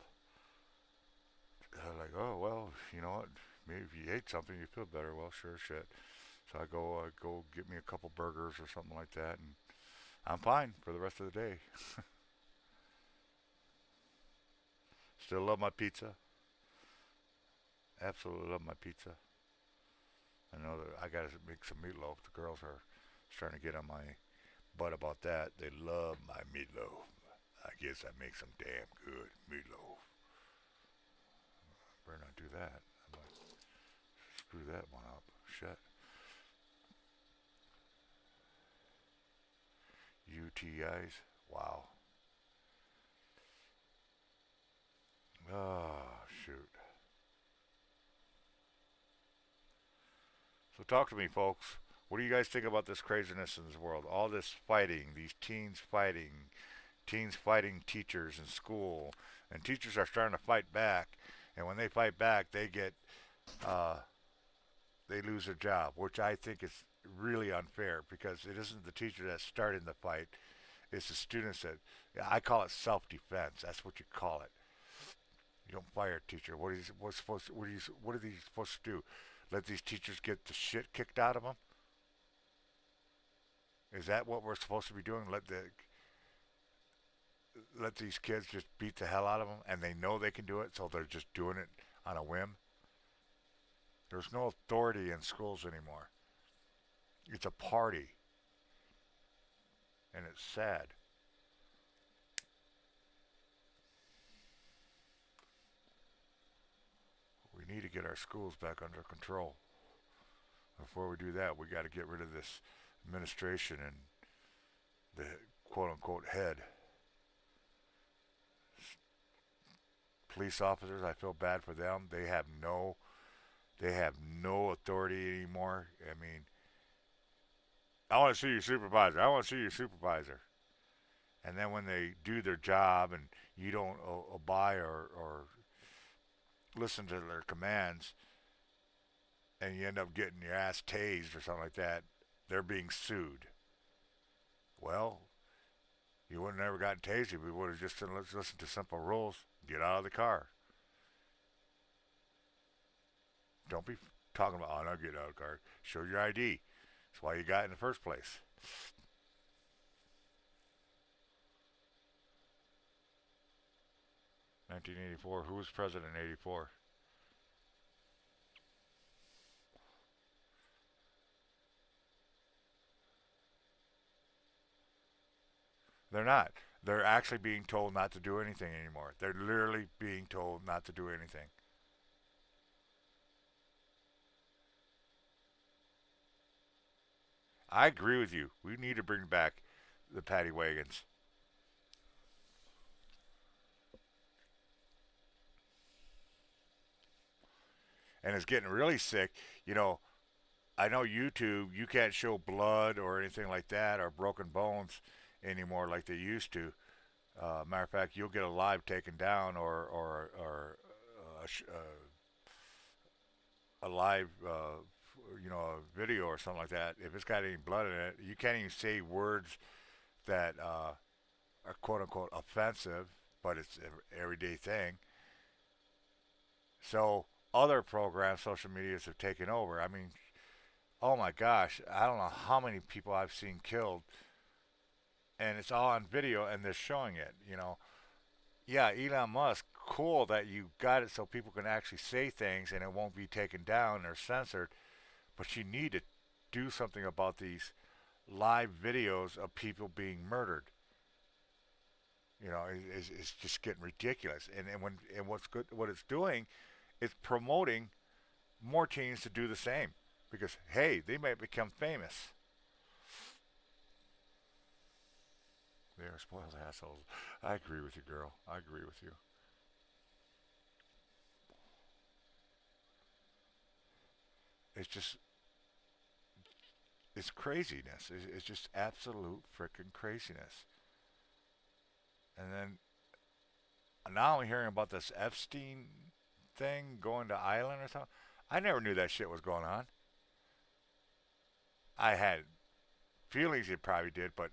I'm like, oh well, you know what? Maybe if you ate something, you feel better. Well, sure, shit. So I go get me a couple burgers or something like that, and I'm fine for the rest of the day. Still love my pizza. Absolutely love my pizza. I know that I gotta make some meatloaf. The girls are starting to get on my butt about that. They love my meatloaf. I guess I make some damn good meatloaf. Better not do that. I might screw that one up. Shit. UTIs. Wow. Oh, shoot. So talk to me, folks. What do you guys think about this craziness in this world? All this fighting, these teens fighting teachers in school, and teachers are starting to fight back. And when they fight back, uh, they lose their job, which I think is really unfair because it isn't the teacher that's starting the fight; it's the students that. I call it self-defense. That's what you call it. You don't fire a teacher. What are these supposed to do? Let these teachers get the shit kicked out of them? Is that what we're supposed to be doing? Let these kids just beat the hell out of them, and they know they can do it, so they're just doing it on a whim. There's no authority in schools anymore. It's a party, and it's sad. We need to get our schools back under control. Before we do that, we got to get rid of this administration and the quote unquote head. Police officers, I feel bad for them. They have no authority anymore. I mean, I want to see your supervisor. I want to see your supervisor. And then when they do their job and you don't obey or listen to their commands, and you end up getting your ass tased or something like that, they're being sued. Well, you wouldn't have never gotten tased if we would have just said, let's listen to simple rules. Get out of the car. Don't be talking about, oh, no, get out of the car. Show your ID. That's why you got it in the first place. 1984. Who was president in 84? They're not. They're actually being told not to do anything anymore. They're literally being told not to do anything. I agree with you. We need to bring back the paddy wagons. And it's getting really sick. You know, I know YouTube, you can't show blood or anything like that or broken bones anymore like they used to. Matter of fact, you'll get a live taken down or a live, a video or something like that. If it's got any blood in it, you can't even say words that are quote unquote offensive, but it's an everyday thing. So other programs, social medias have taken over. I mean, oh my gosh, I don't know how many people I've seen killed, and it's all on video, and they're showing it. Yeah, Elon Musk, cool that you got it so people can actually say things and it won't be taken down or censored. But you need to do something about these live videos of people being murdered. It's just getting ridiculous. And what's good, what it's doing, is promoting more teens to do the same because hey, they might become famous. They are spoiled assholes. I agree with you, girl. I agree with you. It's just it's craziness. It's just absolute freaking craziness. And then now I'm hearing about this Epstein thing going to Ireland or something. I never knew that shit was going on. I had feelings it probably did, but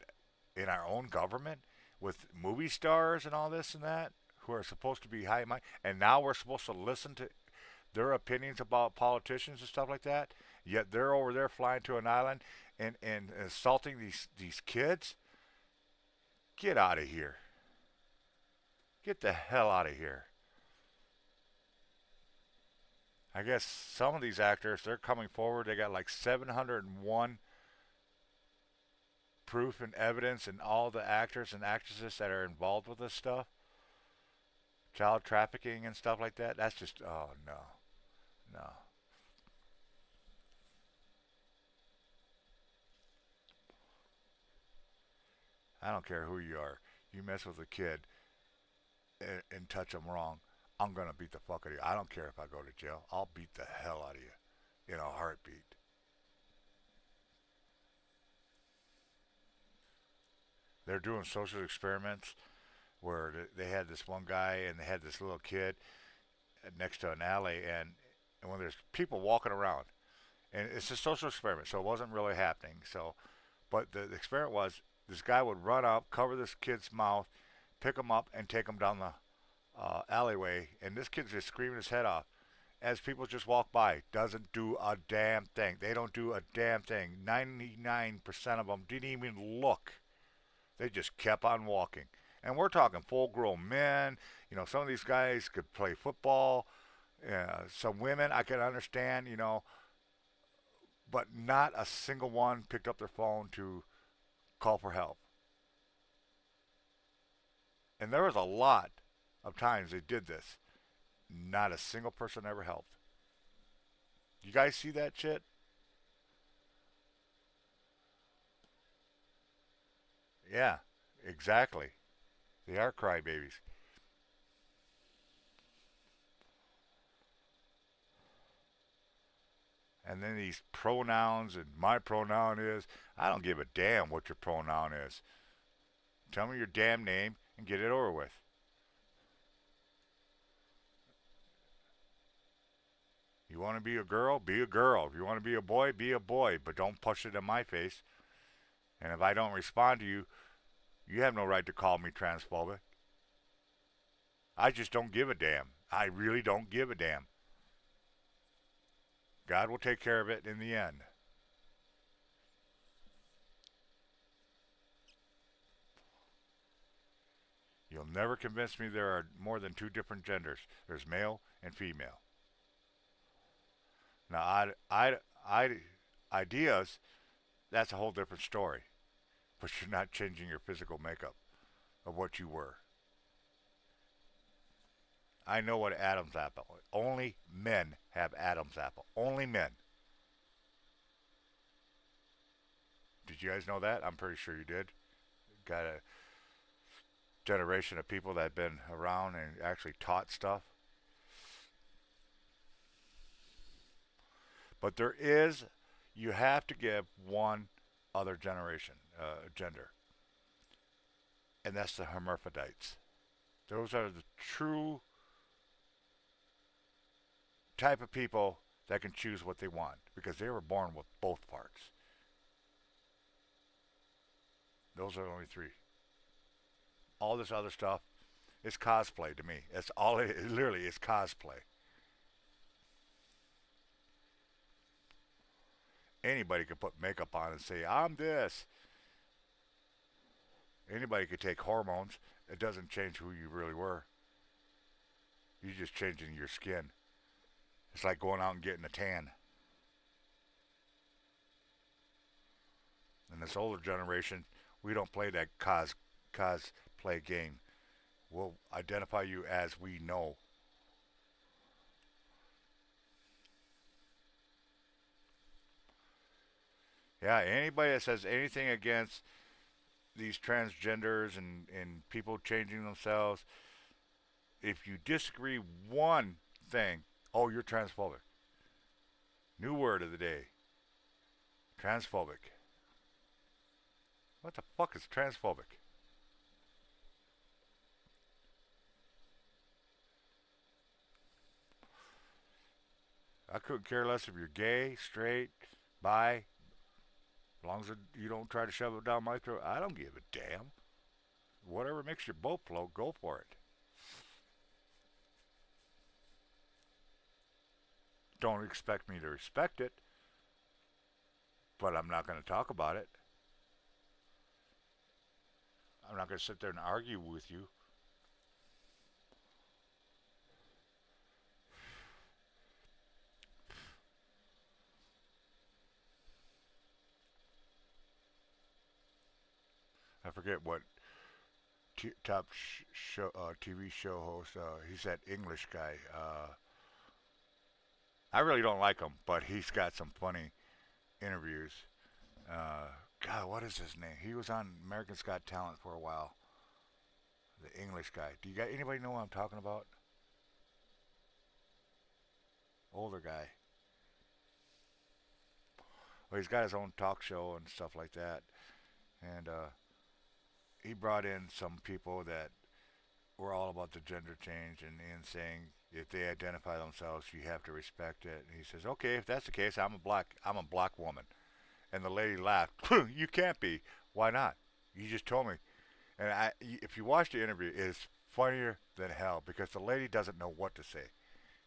in our own government with movie stars and all this and that who are supposed to be high mind, and now we're supposed to listen to their opinions about politicians and stuff like that. Yet they're over there flying to an island and assaulting these kids. Get out of here. Get the hell out of here. I guess some of these actors, they're coming forward. They got like 701 proof and evidence, and all the actors and actresses that are involved with this stuff, child trafficking and stuff like that. That's just, oh no, no. I don't care who you are. You mess with a kid and touch them wrong, I'm gonna beat the fuck out of you. I don't care if I go to jail. I'll beat the hell out of you in a heartbeat. They're doing social experiments where they had this one guy and they had this little kid next to an alley, and when there's people walking around, and it's a social experiment, so it wasn't really happening. So, but the experiment was this guy would run up, cover this kid's mouth, pick him up, and take him down the alleyway, and this kid's just screaming his head off as people just walk by. Doesn't do a damn thing. They don't do a damn thing. 99% of them didn't even look. They just kept on walking. And we're talking full grown men. Some of these guys could play football. Some women I can understand, but not a single one picked up their phone to call for help. And there was a lot of times they did this. Not a single person ever helped. You guys see that shit? Yeah, exactly. They are crybabies. And then these pronouns and my pronoun is. I don't give a damn what your pronoun is. Tell me your damn name and get it over with. You want to be a girl? Be a girl. If you want to be a boy? Be a boy. But don't push it in my face. And if I don't respond to you, you have no right to call me transphobic. I just don't give a damn. I really don't give a damn. God will take care of it in the end. You'll never convince me there are more than two different genders. There's male and female. Now, ideas, that's a whole different story. But you're not changing your physical makeup of what you were. I know what Adam's apple is. Only men have Adam's apple. Only men. Did you guys know that? I'm pretty sure you did. Got a generation of people that have been around and actually taught stuff. But there is, You have to give one other generation, gender, and that's the hermaphrodites. Those are the true type of people that can choose what they want because they were born with both parts. Those are only three. All this other stuff is cosplay to me. That's all it literally is cosplay. Anybody could put makeup on and say, I'm this. Anybody could take hormones. It doesn't change who you really were. You're just changing your skin. It's like going out and getting a tan. In this older generation, we don't play that cosplay game. We'll identify you as we know. Yeah, anybody that says anything against these transgenders and people changing themselves, if you disagree one thing, oh, you're transphobic. New word of the day, transphobic. What the fuck is transphobic? I couldn't care less if you're gay, straight, bi, as long as you don't try to shove it down my throat. I don't give a damn. Whatever makes your boat float, go for it. Don't expect me to respect it, but I'm not going to talk about it. I'm not going to sit there and argue with you. I forget what top show, TV show host. He's that English guy. I really don't like him, but he's got some funny interviews. Uh, God, what is his name? He was on American's Got Talent for a while. The English guy. Do you got anybody know what I'm talking about? Older guy. Well, he's got his own talk show and stuff like that. And he brought in some people that were all about the gender change and saying if they identify themselves, you have to respect it. And he says, okay, if that's the case, I'm a black woman. And the lady laughed. You can't be. Why not? You just told me. And if you watch the interview, it's funnier than hell because the lady doesn't know what to say.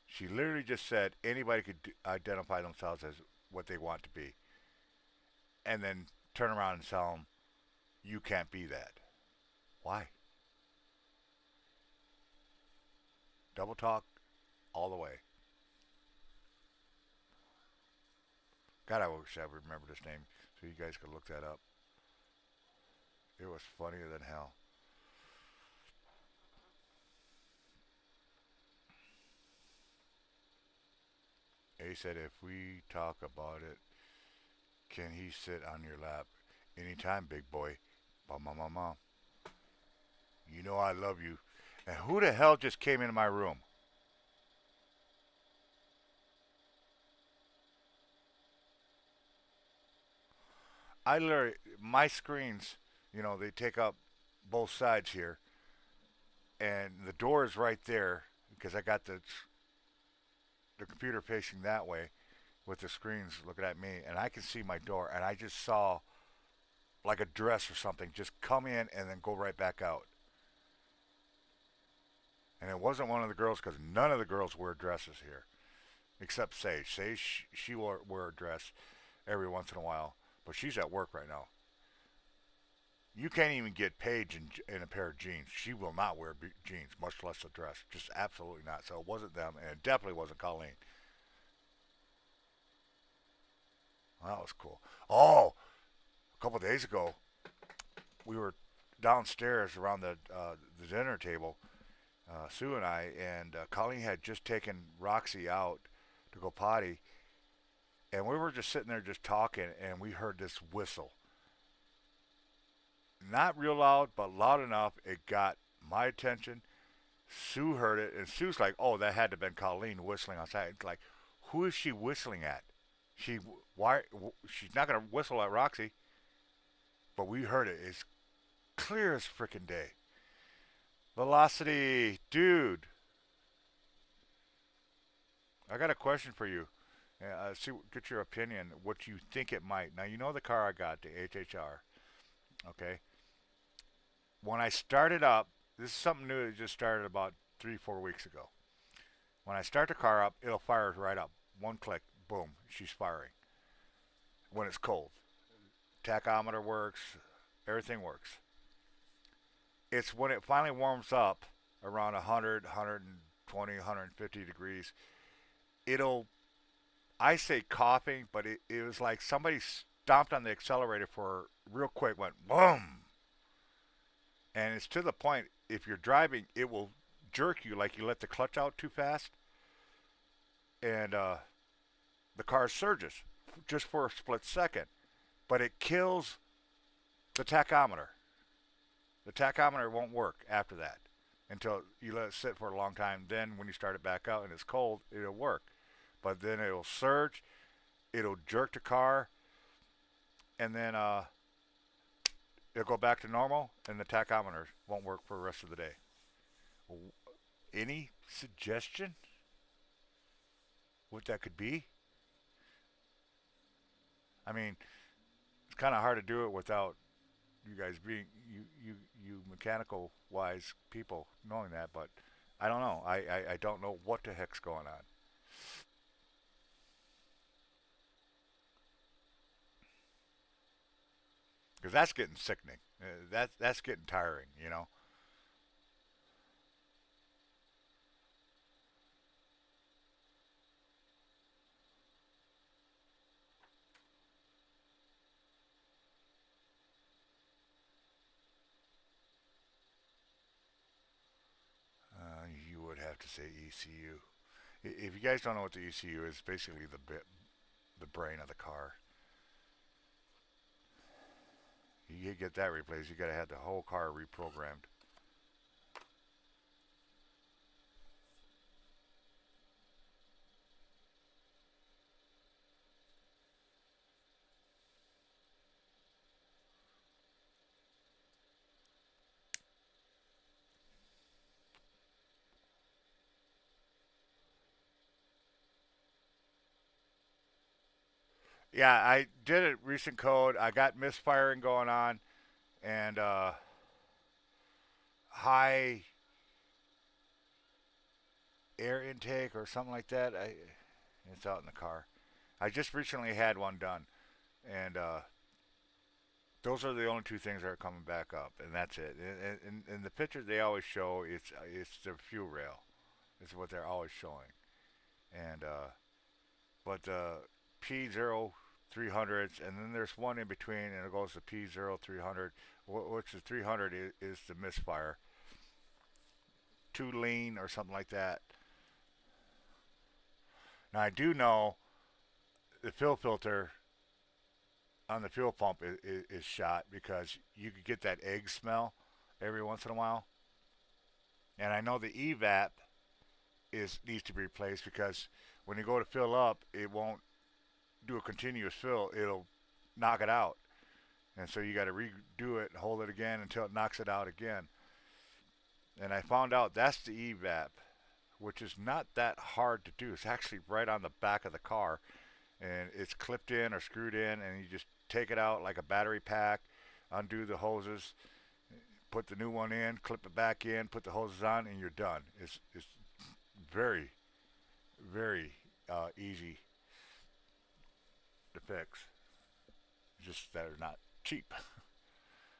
She literally just said anybody could identify themselves as what they want to be, and then turn around and tell them you can't be that. Why? Double talk all the way. God, I wish I remembered his name so you guys could look that up. It was funnier than hell. He said, if we talk about it, can he sit on your lap anytime, big boy? Ba ma ma ma. You know I love you. And who the hell just came into my room? I literally, my screens, they take up both sides here, and the door is right there because I got the computer facing that way with the screens looking at me, and I can see my door, and I just saw like a dress or something just come in and then go right back out. And it wasn't one of the girls because none of the girls wear dresses here except Sage. Sage, she wear a dress every once in a while, but she's at work right now. You can't even get Paige in a pair of jeans. She will not wear jeans, much less a dress. Just absolutely not. So it wasn't them, and it definitely wasn't Colleen. Well, that was cool. Oh, a couple of days ago, we were downstairs around the dinner table, Sue and I, and Colleen had just taken Roxy out to go potty, and we were just sitting there just talking, and we heard this whistle. Not real loud, but loud enough it got my attention. Sue heard it, and Sue's like, "Oh, that had to have been Colleen whistling outside." It's like, who is she whistling at? She Why? She's not gonna whistle at Roxy, but we heard it. It's clear as frickin' day. Velocity, dude. I got a question for you. Get your opinion. What you think it might. Now you know the car I got, the HHR. Okay. When I started up, this is something new that just started about 3, 4 weeks ago. When I start the car up, it'll fire right up. One click, boom, she's firing. When it's cold, tachometer works, everything works. It's when it finally warms up around 100, 120, 150 degrees, it'll, I say coughing, but it was like somebody stomped on the accelerator for real quick, went boom. And it's to the point, if you're driving, it will jerk you like you let the clutch out too fast. And the car surges just for a split second. But it kills the tachometer. The tachometer won't work after that until you let it sit for a long time. Then when you start it back out and it's cold, it'll work. But then it'll surge, it'll jerk the car, and then it'll go back to normal, and the tachometer won't work for the rest of the day. Any suggestion what that could be? I mean, it's kind of hard to do it without you guys being you mechanical wise people knowing that, but I don't know. I don't know what the heck's going on. Because that's getting sickening. That's getting tiring. You know. You would have to say ECU. If you guys don't know what the ECU is, basically the brain of the car. You get that replaced, you got to have the whole car reprogrammed. Yeah, I did a recent code. I got misfiring going on and high air intake or something like that. It's out in the car. I just recently had one done, and those are the only two things that are coming back up, and that's it. And the picture they always show, it's the fuel rail. Is what they're always showing. And but the P0300s, and then there's one in between, and it goes to P0300, which the 300 is the misfire, too lean or something like that. Now I do know the fuel filter on the fuel pump is shot because you could get that egg smell every once in a while. And I know the evap is needs to be replaced because when you go to fill up, it won't do a continuous fill. It'll knock it out, and so you got to redo it and hold it again until it knocks it out again. And I found out that's the evap, which is not that hard to do. It's actually right on the back of the car, and it's clipped in or screwed in, and you just take it out like a battery pack, undo the hoses, put the new one in, clip it back in, put the hoses on, and you're done. It's very very easy to fix. Just that they're not cheap.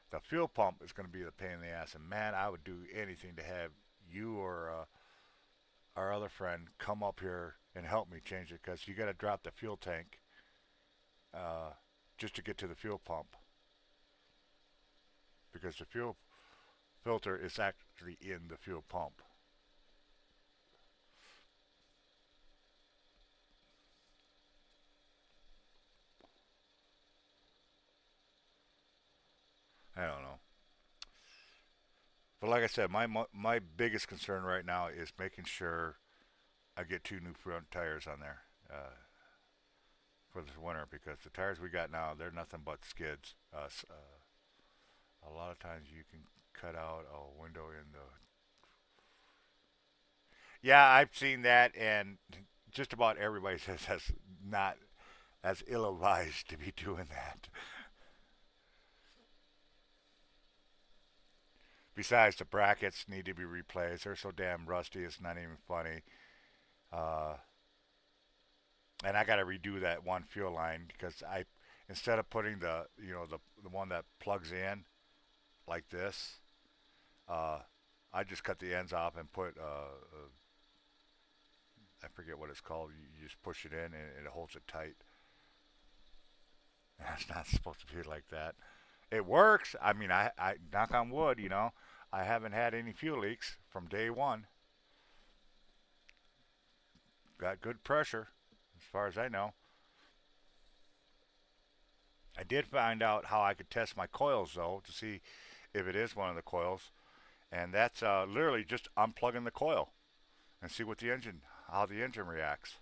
The fuel pump is going to be the pain in the ass, and man, I would do anything to have you or our other friend come up here and help me change it because you got to drop the fuel tank uh, just to get to the fuel pump because the fuel filter is actually in the fuel pump. I don't know. But like I said, my biggest concern right now is making sure I get two new front tires on there. for this winter because the tires we got now, they're nothing but skids. A lot of times you can cut out a window in the. Yeah, I've seen that, and just about everybody says that's not as ill-advised to be doing that. Besides, the brackets need to be replaced. They're so damn rusty, it's not even funny. Uh, and I got to redo that one fuel line because I, instead of putting the one that plugs in like this, uh, I just cut the ends off and put I forget what it's called. You just push it in and it holds it tight. It's not supposed to be like that. It works. I mean, I knock on wood. I haven't had any fuel leaks from day one. Got good pressure, as far as I know. I did find out how I could test my coils though to see if it is one of the coils, and that's literally just unplugging the coil and see how the engine reacts.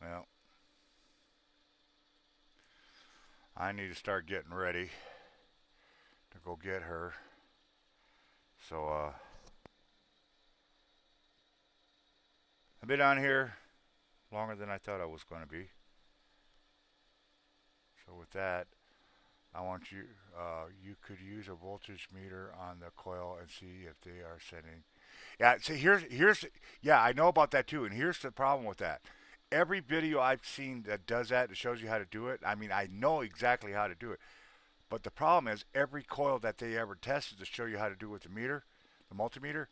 Well, I need to start getting ready to go get her. So I've been on here longer than I thought I was going to be. So with that, I want you. You could use a voltage meter on the coil and see if they are sending. Yeah. See, yeah, I know about that too. And here's the problem with that. Every video I've seen that does that shows you how to do it. I mean, I know exactly how to do it. But the problem is, every coil that they ever tested to show you how to do it with the meter, the multimeter,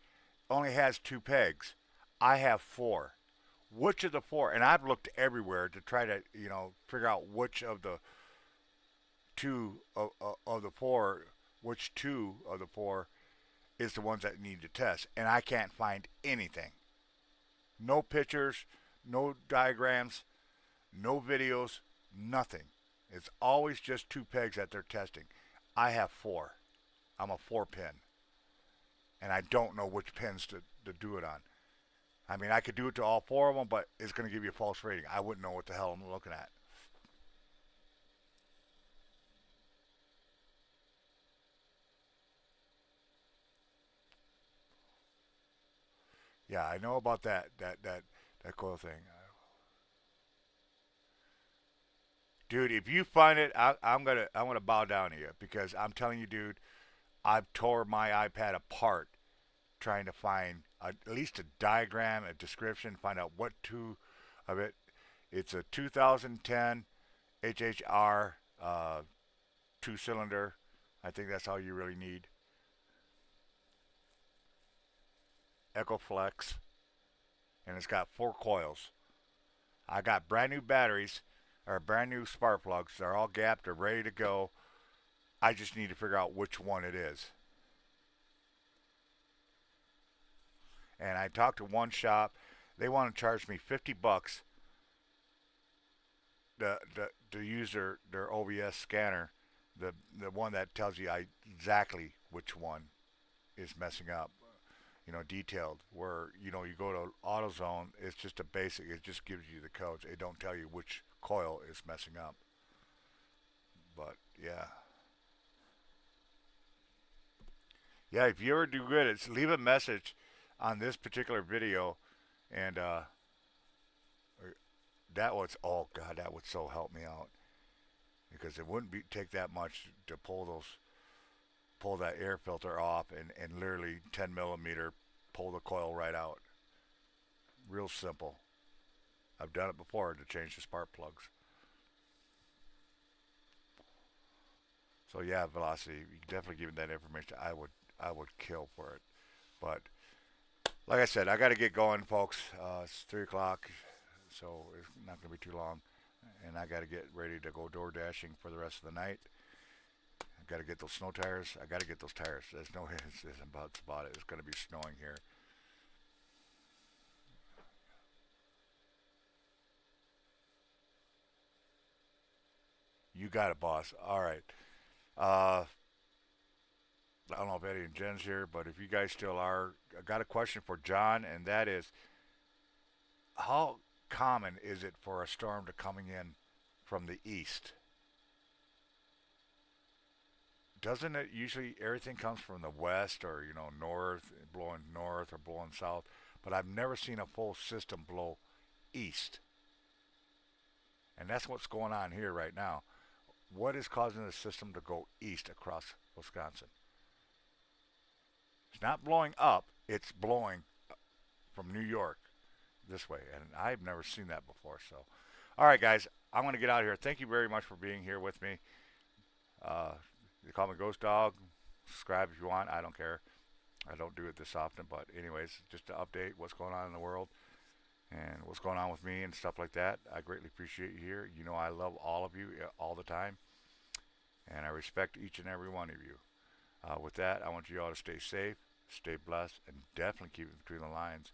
only has two pegs. I have four. Which of the four? And I've looked everywhere to try to, figure out which of the of the four, which two of the four is the ones that need to test. And I can't find anything. No pictures, no diagrams, no videos, nothing. It's always just two pegs that they're testing. I have four. I'm a four pin. And I don't know which pins to do it on. I mean, I could do it to all four of them, but it's going to give you a false rating. I wouldn't know what the hell I'm looking at. Yeah, I know about that coil thing. Dude, if you find it, I'm gonna bow down to you because I'm telling you, dude, I've tore my iPad apart trying to find at least a diagram, a description, find out what two of it. It's a 2010 HHR two cylinder. I think that's all you really need. EcoFlex, and it's got four coils. I got brand new batteries or brand new spark plugs. They're all gapped. They're ready to go. I just need to figure out which one it is. And I talked to one shop. They want to charge me $50 to use their OBS scanner, the one that tells you exactly which one is messing up. Detailed. Where you go to AutoZone, it's just a basic. It just gives you the codes. It don't tell you which coil is messing up. But yeah, yeah. If you ever do good, it's leave a message on this particular video, and that was oh god, that would so help me out because it wouldn't take that much to pull that air filter off and literally 10 millimeter pull the coil right out. Real simple. I've done it before to change the spark plugs. So yeah, velocity. You can definitely give me that information. I would kill for it. But like I said, I got to get going, folks. It's 3 o'clock, so it's not going to be too long, and I got to get ready to go door dashing for the rest of the night. I got to get those snow tires. I got to get those tires. There's no ifs and buts about it. It's going to be snowing here. You got it, boss. All right. Uh, I don't know if Eddie and Jen's here, but if you guys still are, I got a question for John, and that is, how common is it for a storm to coming in from the east? Doesn't it usually everything comes from the west or north, blowing north or blowing south? But I've never seen a full system blow east, and that's what's going on here right now. What is causing the system to go east across Wisconsin? It's not blowing up; it's blowing from New York this way, and I've never seen that before. So, all right, guys, I'm going to get out of here. Thank you very much for being here with me. Uh, they call me Ghost Dog. Subscribe if you want. I don't care. I don't do it this often, but anyways, just to update what's going on in the world and what's going on with me and stuff like that. I greatly appreciate you here. You know I love all of you all the time, and I respect each and every one of you. With that, I want you all to stay safe, stay blessed, and definitely keep it between the lines.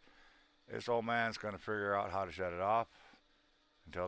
This old man's going to figure out how to shut it off. Until then.